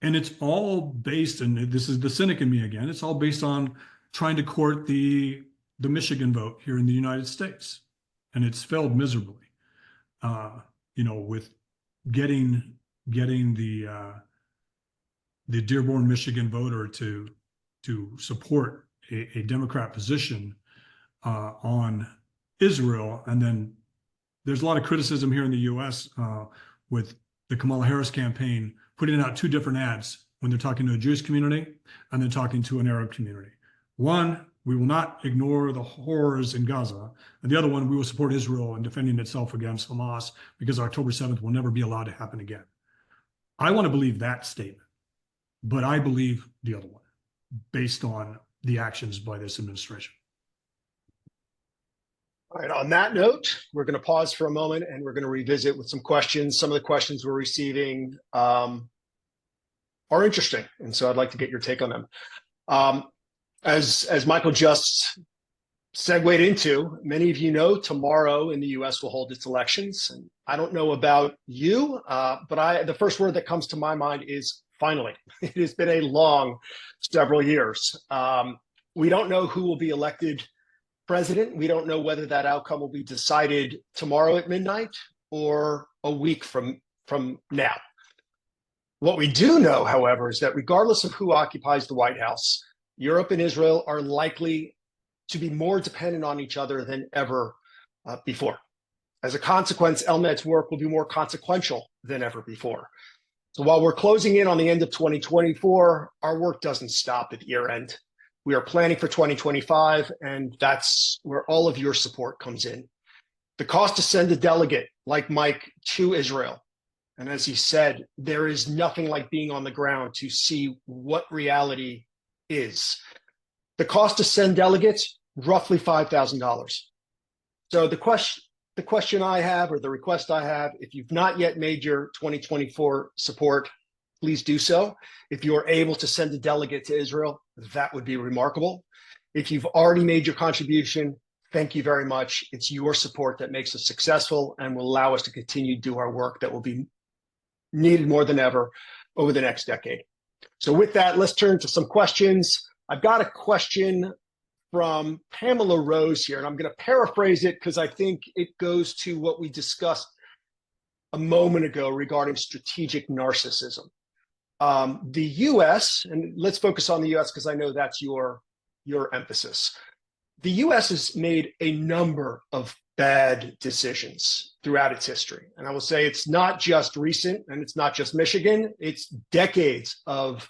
And it's all based, and this is the cynic in me again, it's all based on trying to court the Michigan vote here in the United States. And it's failed miserably, with getting the Dearborn, Michigan voter to support a Democrat position on Israel. And then there's a lot of criticism here in the US with the Kamala Harris campaign putting out two different ads when they're talking to a Jewish community and then talking to an Arab community. One, we will not ignore the horrors in Gaza. And the other one, we will support Israel in defending itself against Hamas because October 7th will never be allowed to happen again. I want to believe that statement, but I believe the other one based on the actions by this administration. All right, on that note, we're going to pause for a moment and we're going to revisit with some questions. Some of the questions we're receiving are interesting, and so I'd like to get your take on them. As Michael just segued into, many of you know tomorrow in the US will hold its elections. And I don't know about you, but the first word that comes to my mind is finally. It has been a long several years. We don't know who will be elected president. We don't know whether that outcome will be decided tomorrow at midnight or a week from now. What we do know, however, is that regardless of who occupies the White House, Europe and Israel are likely to be more dependent on each other than ever before. As a consequence, ELNET's work will be more consequential than ever before. So while we're closing in on the end of 2024, our work doesn't stop at year end. We are planning for 2025, and that's where all of your support comes in. The cost to send a delegate like Mike to Israel, and as he said, there is nothing like being on the ground to see what reality is. The cost to send delegates, roughly $5,000. So the question I have, or the request I have, if you've not yet made your 2024 support, please do so. If you're able to send a delegate to Israel, that would be remarkable. If you've already made your contribution, thank you very much. It's your support that makes us successful and will allow us to continue to do our work that will be needed more than ever over the next decade. So with that, let's turn to some questions. I've got a question from Pamela Rose here, and I'm going to paraphrase it because I think it goes to what we discussed a moment ago regarding strategic narcissism. The US, and let's focus on the US because I know that's your emphasis. The US has made a number of bad decisions throughout its history. And I will say it's not just recent and it's not just Michigan, it's decades of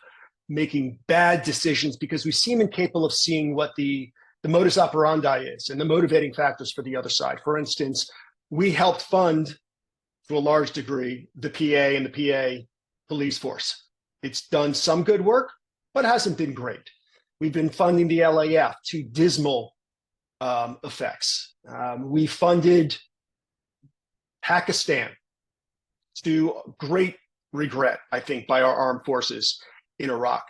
making bad decisions because we seem incapable of seeing what the modus operandi is and the motivating factors for the other side. For instance, we helped fund, to a large degree, the PA and the PA police force. It's done some good work, but hasn't been great. We've been funding the LAF to dismal effects. We funded Pakistan to great regret, I think, by our armed forces in Iraq.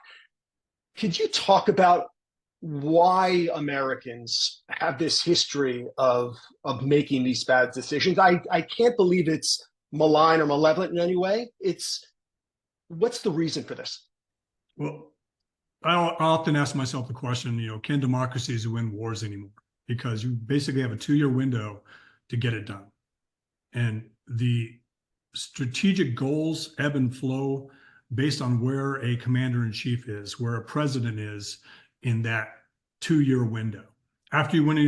Could you talk about why Americans have this history of making these bad decisions? I can't believe it's malign or malevolent in any way. What's the reason for this? Well, I often ask myself the question, can democracies win wars anymore? Because you basically have a 2-year window to get it done. And the strategic goals ebb and flow based on where a commander-in-chief is, where a president is in that 2-year window. After you win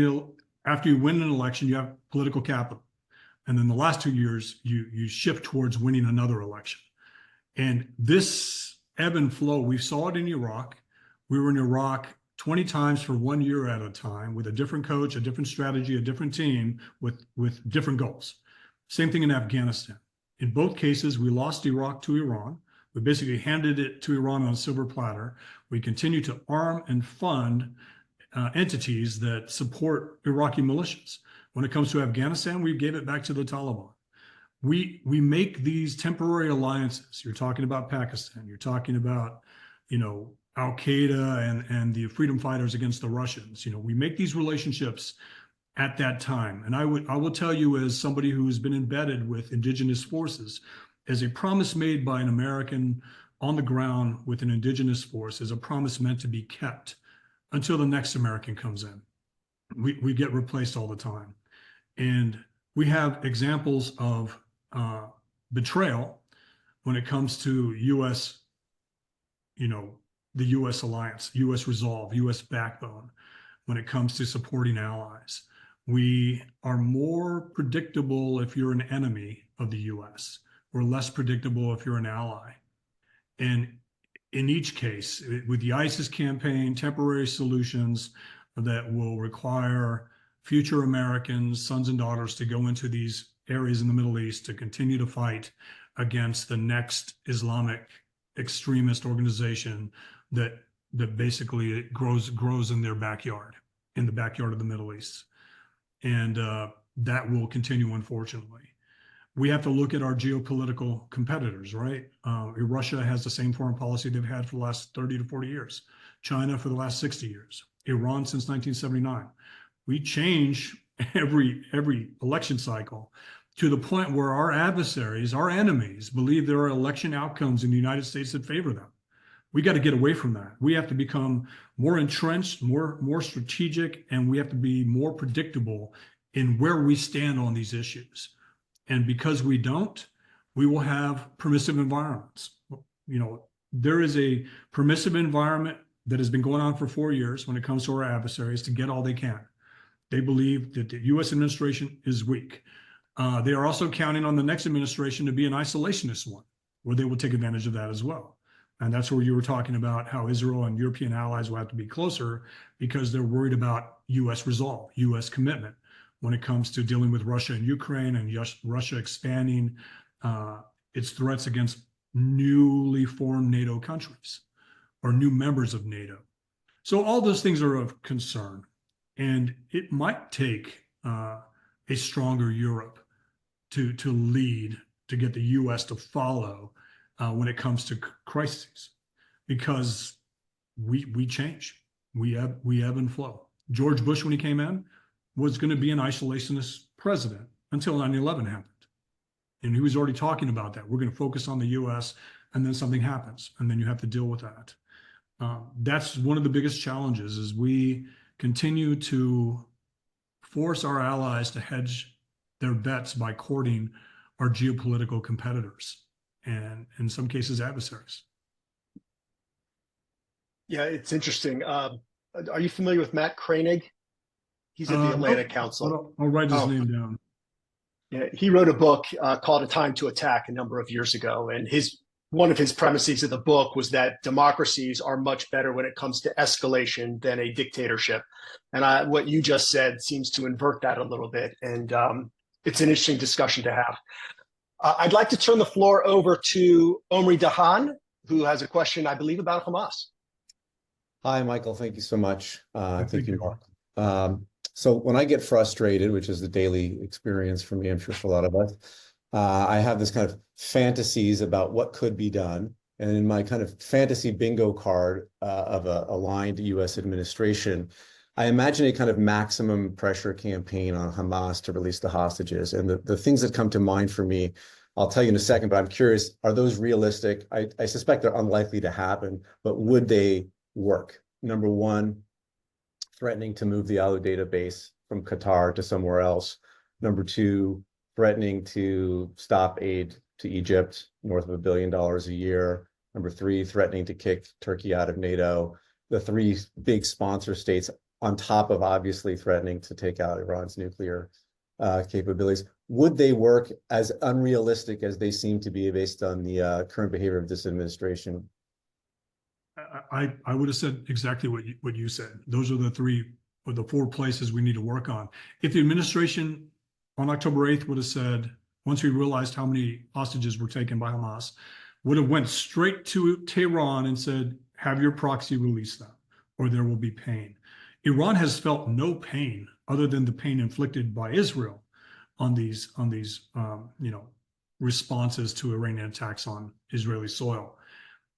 an election, you have political capital. And then the last 2 years, you shift towards winning another election. And this ebb and flow, we saw it in Iraq. We were in Iraq 20 times for 1 year at a time with a different coach, a different strategy, a different team with different goals. Same thing in Afghanistan. In both cases, we lost Iraq to Iran. We basically handed it to Iran on a silver platter. We continue to arm and fund entities that support Iraqi militias. When it comes to Afghanistan, we gave it back to the Taliban. We make these temporary alliances. You're talking about Pakistan. You're talking about, Al-Qaeda and the freedom fighters against the Russians. We make these relationships at that time. And I will tell you, as somebody who has been embedded with indigenous forces, as a promise made by an American on the ground with an indigenous force is a promise meant to be kept until the next American comes in. We get replaced all the time. And we have examples of betrayal when it comes to U.S., the U.S. alliance, U.S. resolve, U.S. backbone, when it comes to supporting allies. We are more predictable if you're an enemy of the US. We're less predictable if you're an ally. And in each case, with the ISIS campaign, temporary solutions that will require future Americans, sons and daughters, to go into these areas in the Middle East to continue to fight against the next Islamic extremist organization that basically grows in their backyard, in the backyard of the Middle East. And that will continue, unfortunately. We have to look at our geopolitical competitors, right? Russia has the same foreign policy they've had for the last 30 to 40 years. China for the last 60 years. Iran since 1979. We change every election cycle to the point where our adversaries, our enemies, believe there are election outcomes in the United States that favor them. We got to get away from that. We have to become more entrenched, more strategic, and we have to be more predictable in where we stand on these issues. And because we don't, we will have permissive environments. You know, there is a permissive environment that has been going on for 4 years when it comes to our adversaries to get all they can. They believe that the U.S. administration is weak. They are also counting on the next administration to be an isolationist one, where they will take advantage of that as well. And that's where you were talking about how Israel and European allies will have to be closer because they're worried about U.S. resolve, U.S. commitment when it comes to dealing with Russia and Ukraine and Russia expanding its threats against newly formed NATO countries or new members of NATO. So all those things are of concern. And it might take a stronger Europe to lead, to get the U.S. to follow when it comes to crises, because we change, we ebb and flow. George Bush, when he came in, was going to be an isolationist president until 9/11 happened. And he was already talking about that. We're going to focus on the U.S. and then something happens and then you have to deal with that. That's one of the biggest challenges, is we continue to force our allies to hedge their bets by courting our geopolitical competitors and in some cases adversaries. Yeah, it's interesting. Are you familiar with Matt Koenig? He's at the Atlantic Council. I'll write his name down. Yeah, he wrote a book called A Time to Attack a number of years ago. And one of his premises of the book was that democracies are much better when it comes to escalation than a dictatorship. And what you just said seems to invert that a little bit. And it's an interesting discussion to have. I'd like to turn the floor over to Omri Dahan, who has a question, I believe, about Hamas. Hi, Michael. Thank you so much. Thank you, Mark. So when I get frustrated, which is the daily experience for me, I'm sure for a lot of us, I have this kind of fantasies about what could be done. And in my kind of fantasy bingo card of a aligned U.S. administration, I imagine a kind of maximum pressure campaign on Hamas to release the hostages. And the things that come to mind for me, I'll tell you in a second, but I'm curious, are those realistic? I suspect they're unlikely to happen, but would they work? Number one, threatening to move the Alu database from Qatar to somewhere else. Number two, threatening to stop aid to Egypt, north of $1 billion a year. Number three, threatening to kick Turkey out of NATO. The three big sponsor states, on top of obviously threatening to take out Iran's nuclear capabilities. Would they work as unrealistic as they seem to be based on the current behavior of this administration? I would have said exactly what you said. Those are the three or the four places we need to work on. If the administration on October 8th would have said, once we realized how many hostages were taken by Hamas, would have went straight to Tehran and said, have your proxy release them, or there will be pain. Iran has felt no pain other than the pain inflicted by Israel on these responses to Iranian attacks on Israeli soil.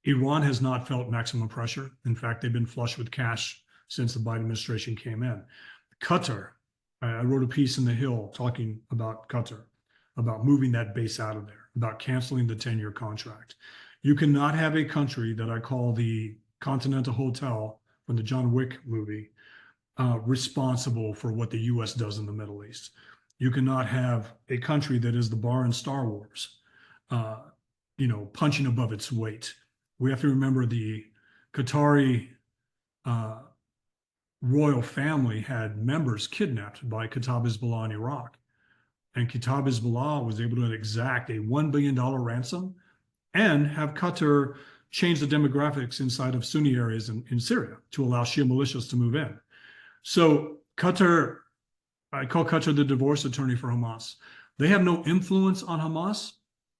Iran has not felt maximum pressure. In fact, they've been flush with cash since the Biden administration came in. Qatar, I wrote a piece in The Hill talking about Qatar, about moving that base out of there, about canceling the 10-year contract. You cannot have a country that I call the Continental Hotel from the John Wick movie responsible for what the U.S. does in the Middle East. You cannot have a country that is the bar in Star Wars, punching above its weight. We have to remember the Qatari royal family had members kidnapped by Kataib Hezbollah in Iraq. And Kataib Hezbollah was able to exact a $1 billion ransom and have Qatar change the demographics inside of Sunni areas in Syria to allow Shia militias to move in. So Qatar, I call Qatar the divorce attorney for Hamas. They have no influence on Hamas.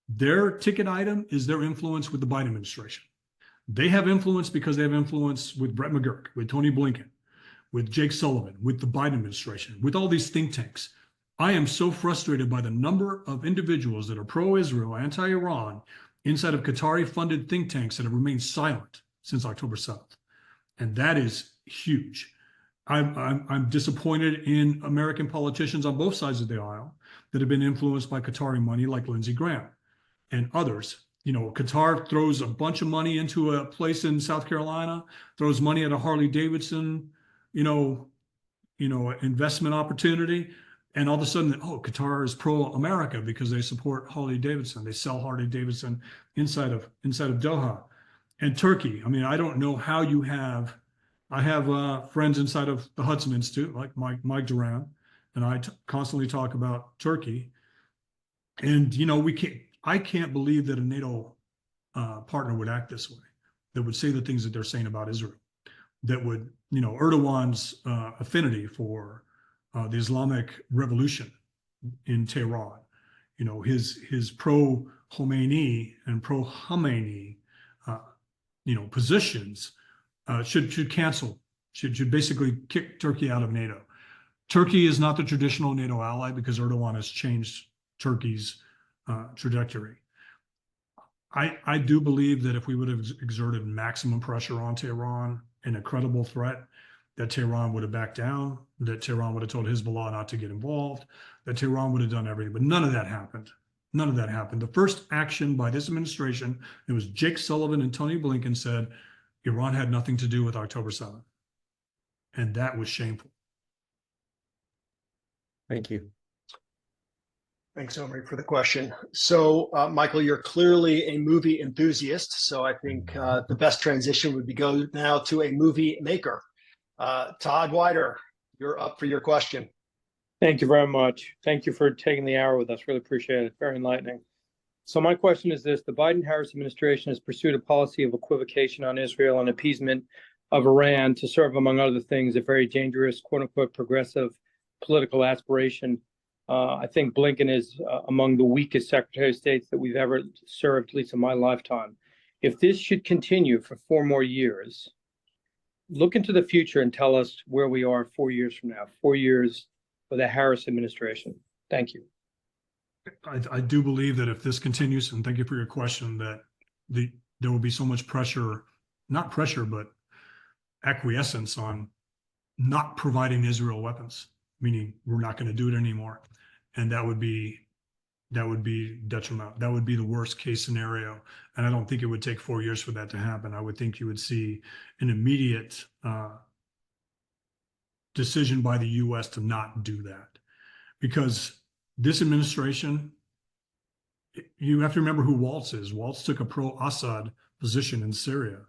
Their ticket item is their influence with the Biden administration. They have influence because they have influence with Brett McGurk, with Tony Blinken, with Jake Sullivan, with the Biden administration, with all these think tanks. I am so frustrated by the number of individuals that are pro-Israel, anti-Iran, inside of Qatari-funded think tanks that have remained silent since October 7th. And that is huge. I'm disappointed in American politicians on both sides of the aisle that have been influenced by Qatari money, like Lindsey Graham and others. You know, Qatar throws a bunch of money into a place in South Carolina, throws money at a Harley Davidson, investment opportunity. And all of a sudden, oh, Qatar is pro-America because they support Harley Davidson. They sell Harley Davidson inside of Doha. And Turkey. I mean, I don't know how you have. I have friends inside of the Hudson Institute, like Mike Duran, and I constantly talk about Turkey. And I can't believe that a NATO partner would act this way, that would say the things that they're saying about Israel, that would, Erdogan's affinity for the Islamic Revolution in Tehran, his pro-Khomeini and pro-Khamenei, positions should cancel, should basically kick Turkey out of NATO. Turkey is not the traditional NATO ally because Erdogan has changed Turkey's trajectory. I do believe that if we would have exerted maximum pressure on Tehran and a credible threat, that Tehran would have backed down, that Tehran would have told Hezbollah not to get involved, that Tehran would have done everything. But none of that happened. None of that happened. The first action by this administration, it was Jake Sullivan and Tony Blinken said, Iran had nothing to do with October 7th. And that was shameful. Thank you. Thanks, Omri, for the question. So, Michael, you're clearly a movie enthusiast. So I think the best transition would be go now to a movie maker. Todd Wider, you're up for your question. Thank you very much. Thank you for taking the hour with us. Really appreciate it. Very enlightening. So my question is this: the Biden-Harris administration has pursued a policy of equivocation on Israel and appeasement of Iran to serve, among other things, a very dangerous, quote-unquote, progressive political aspiration. I think Blinken is among the weakest Secretary of States that we've ever served, at least in my lifetime. If this should continue for 4 more years, look into the future and tell us where we are 4 years from now, 4 years for the Harris administration. Thank you. I do believe that if this continues, and thank you for your question, that there will be so much pressure, not pressure, but acquiescence on not providing Israel weapons, meaning we're not going to do it anymore. And that would be detrimental. That would be the worst case scenario. And I don't think it would take 4 years for that to happen. I would think you would see an immediate decision by the US to not do that. Because this administration, you have to remember who Waltz is. Waltz took a pro-Assad position in Syria.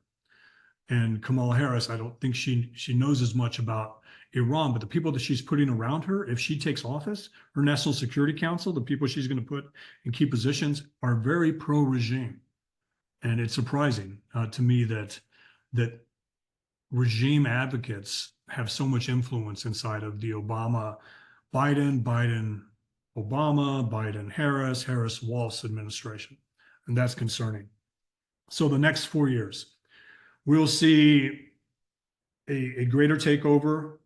And Kamala Harris, I don't think she knows as much about Iran, but the people that she's putting around her, if she takes office, her National Security Council, the people she's going to put in key positions are very pro-regime. And it's surprising to me that regime advocates have so much influence inside of the Obama, Biden, Obama, Biden, Harris, Waltz administration. And that's concerning. So the next 4 years, we'll see a greater takeover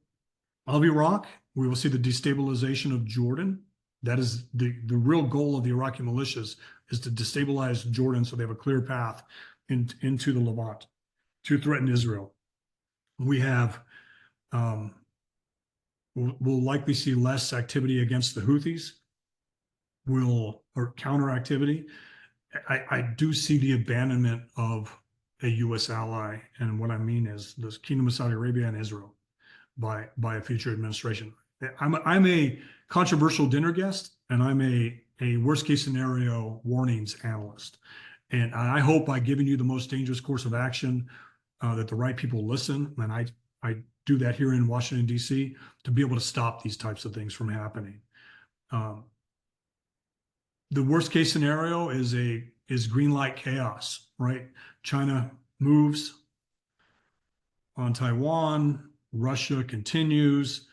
of Iraq. We will see the destabilization of Jordan. That is the real goal of the Iraqi militias, is to destabilize Jordan so they have a clear path into the Levant to threaten Israel. We have, we'll likely see less activity against the Houthis, or counter activity. I do see the abandonment of a U.S. ally, and what I mean is the Kingdom of Saudi Arabia and Israel by a future administration. I'm a controversial dinner guest, and I'm a worst case scenario warnings analyst. And I hope by giving you the most dangerous course of action that the right people listen. And I do that here in Washington, D.C., to be able to stop these types of things from happening. The worst case scenario is green light chaos, right? China moves on Taiwan, Russia continues,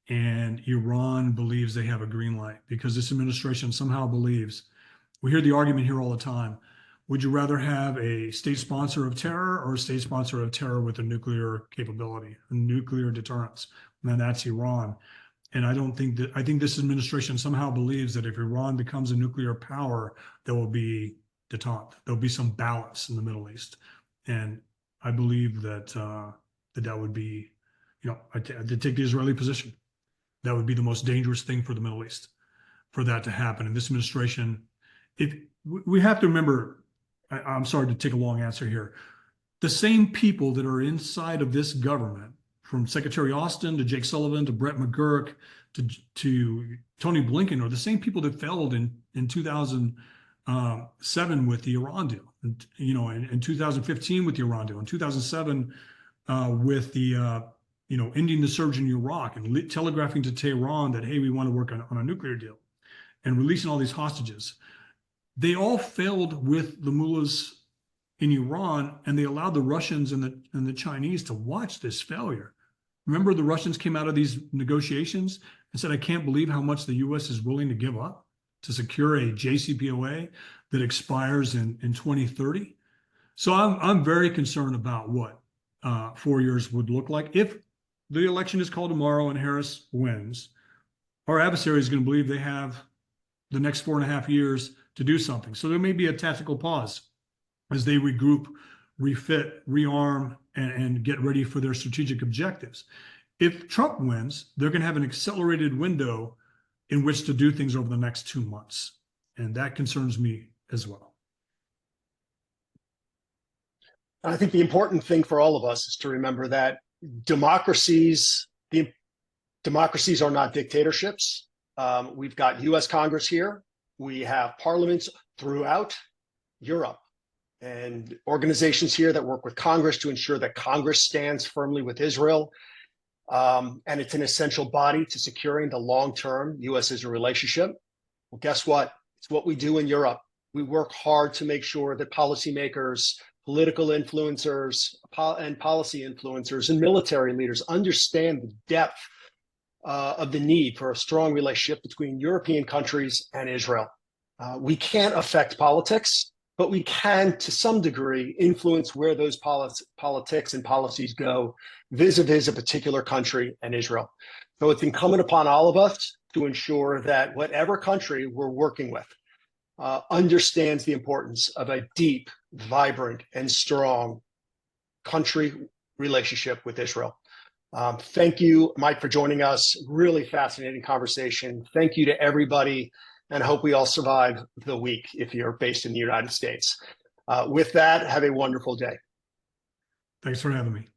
and Iran believes they have a green light because this administration somehow believes. We hear the argument here all the time. Would you rather have a state sponsor of terror or a state sponsor of terror with a nuclear capability, a nuclear deterrence? And that's Iran. And I think this administration somehow believes that if Iran becomes a nuclear power, there will be detente. There'll be some balance in the Middle East. And I believe that that would be, I take the Israeli position. That would be the most dangerous thing for the Middle East, for that to happen. And this administration, we have to remember, I'm sorry to take a long answer here. The same people that are inside of this government, from Secretary Austin to Jake Sullivan to Brett McGurk to Tony Blinken, are the same people that failed in 2007 with the Iran deal, and in 2015 with the Iran deal, in 2007 with the ending the surge in Iraq and telegraphing to Tehran that, hey, we want to work on a nuclear deal, and releasing all these hostages. They all failed with the mullahs in Iran, and they allowed the Russians and the Chinese to watch this failure. Remember, the Russians came out of these negotiations and said, I can't believe how much the U.S. is willing to give up to secure a JCPOA that expires in 2030. So I'm very concerned about what 4 years would look like. If the election is called tomorrow and Harris wins, our adversary is going to believe they have the next 4.5 years to do something. So there may be a tactical pause as they regroup, refit, rearm, and get ready for their strategic objectives. If Trump wins, they're going to have an accelerated window in which to do things over the next 2 months. And that concerns me as well. I think the important thing for all of us is to remember that democracies are not dictatorships. We've got US Congress here. We have parliaments throughout Europe and organizations here that work with Congress to ensure that Congress stands firmly with Israel. And it's an essential body to securing the long-term US-Israel relationship. Well, guess what? It's what we do in Europe. We work hard to make sure that policymakers, political influencers, and policy influencers and military leaders understand the depth of the need for a strong relationship between European countries and Israel. We can't affect politics, but we can, to some degree, influence where those politics and policies go vis-a-vis a particular country and Israel. So it's incumbent upon all of us to ensure that whatever country we're working with understands the importance of a deep, vibrant, and strong country relationship with Israel. Thank you, Mike, for joining us. Really fascinating conversation. Thank you to everybody, and hope we all survive the week if you're based in the United States. With that, have a wonderful day. Thanks for having me.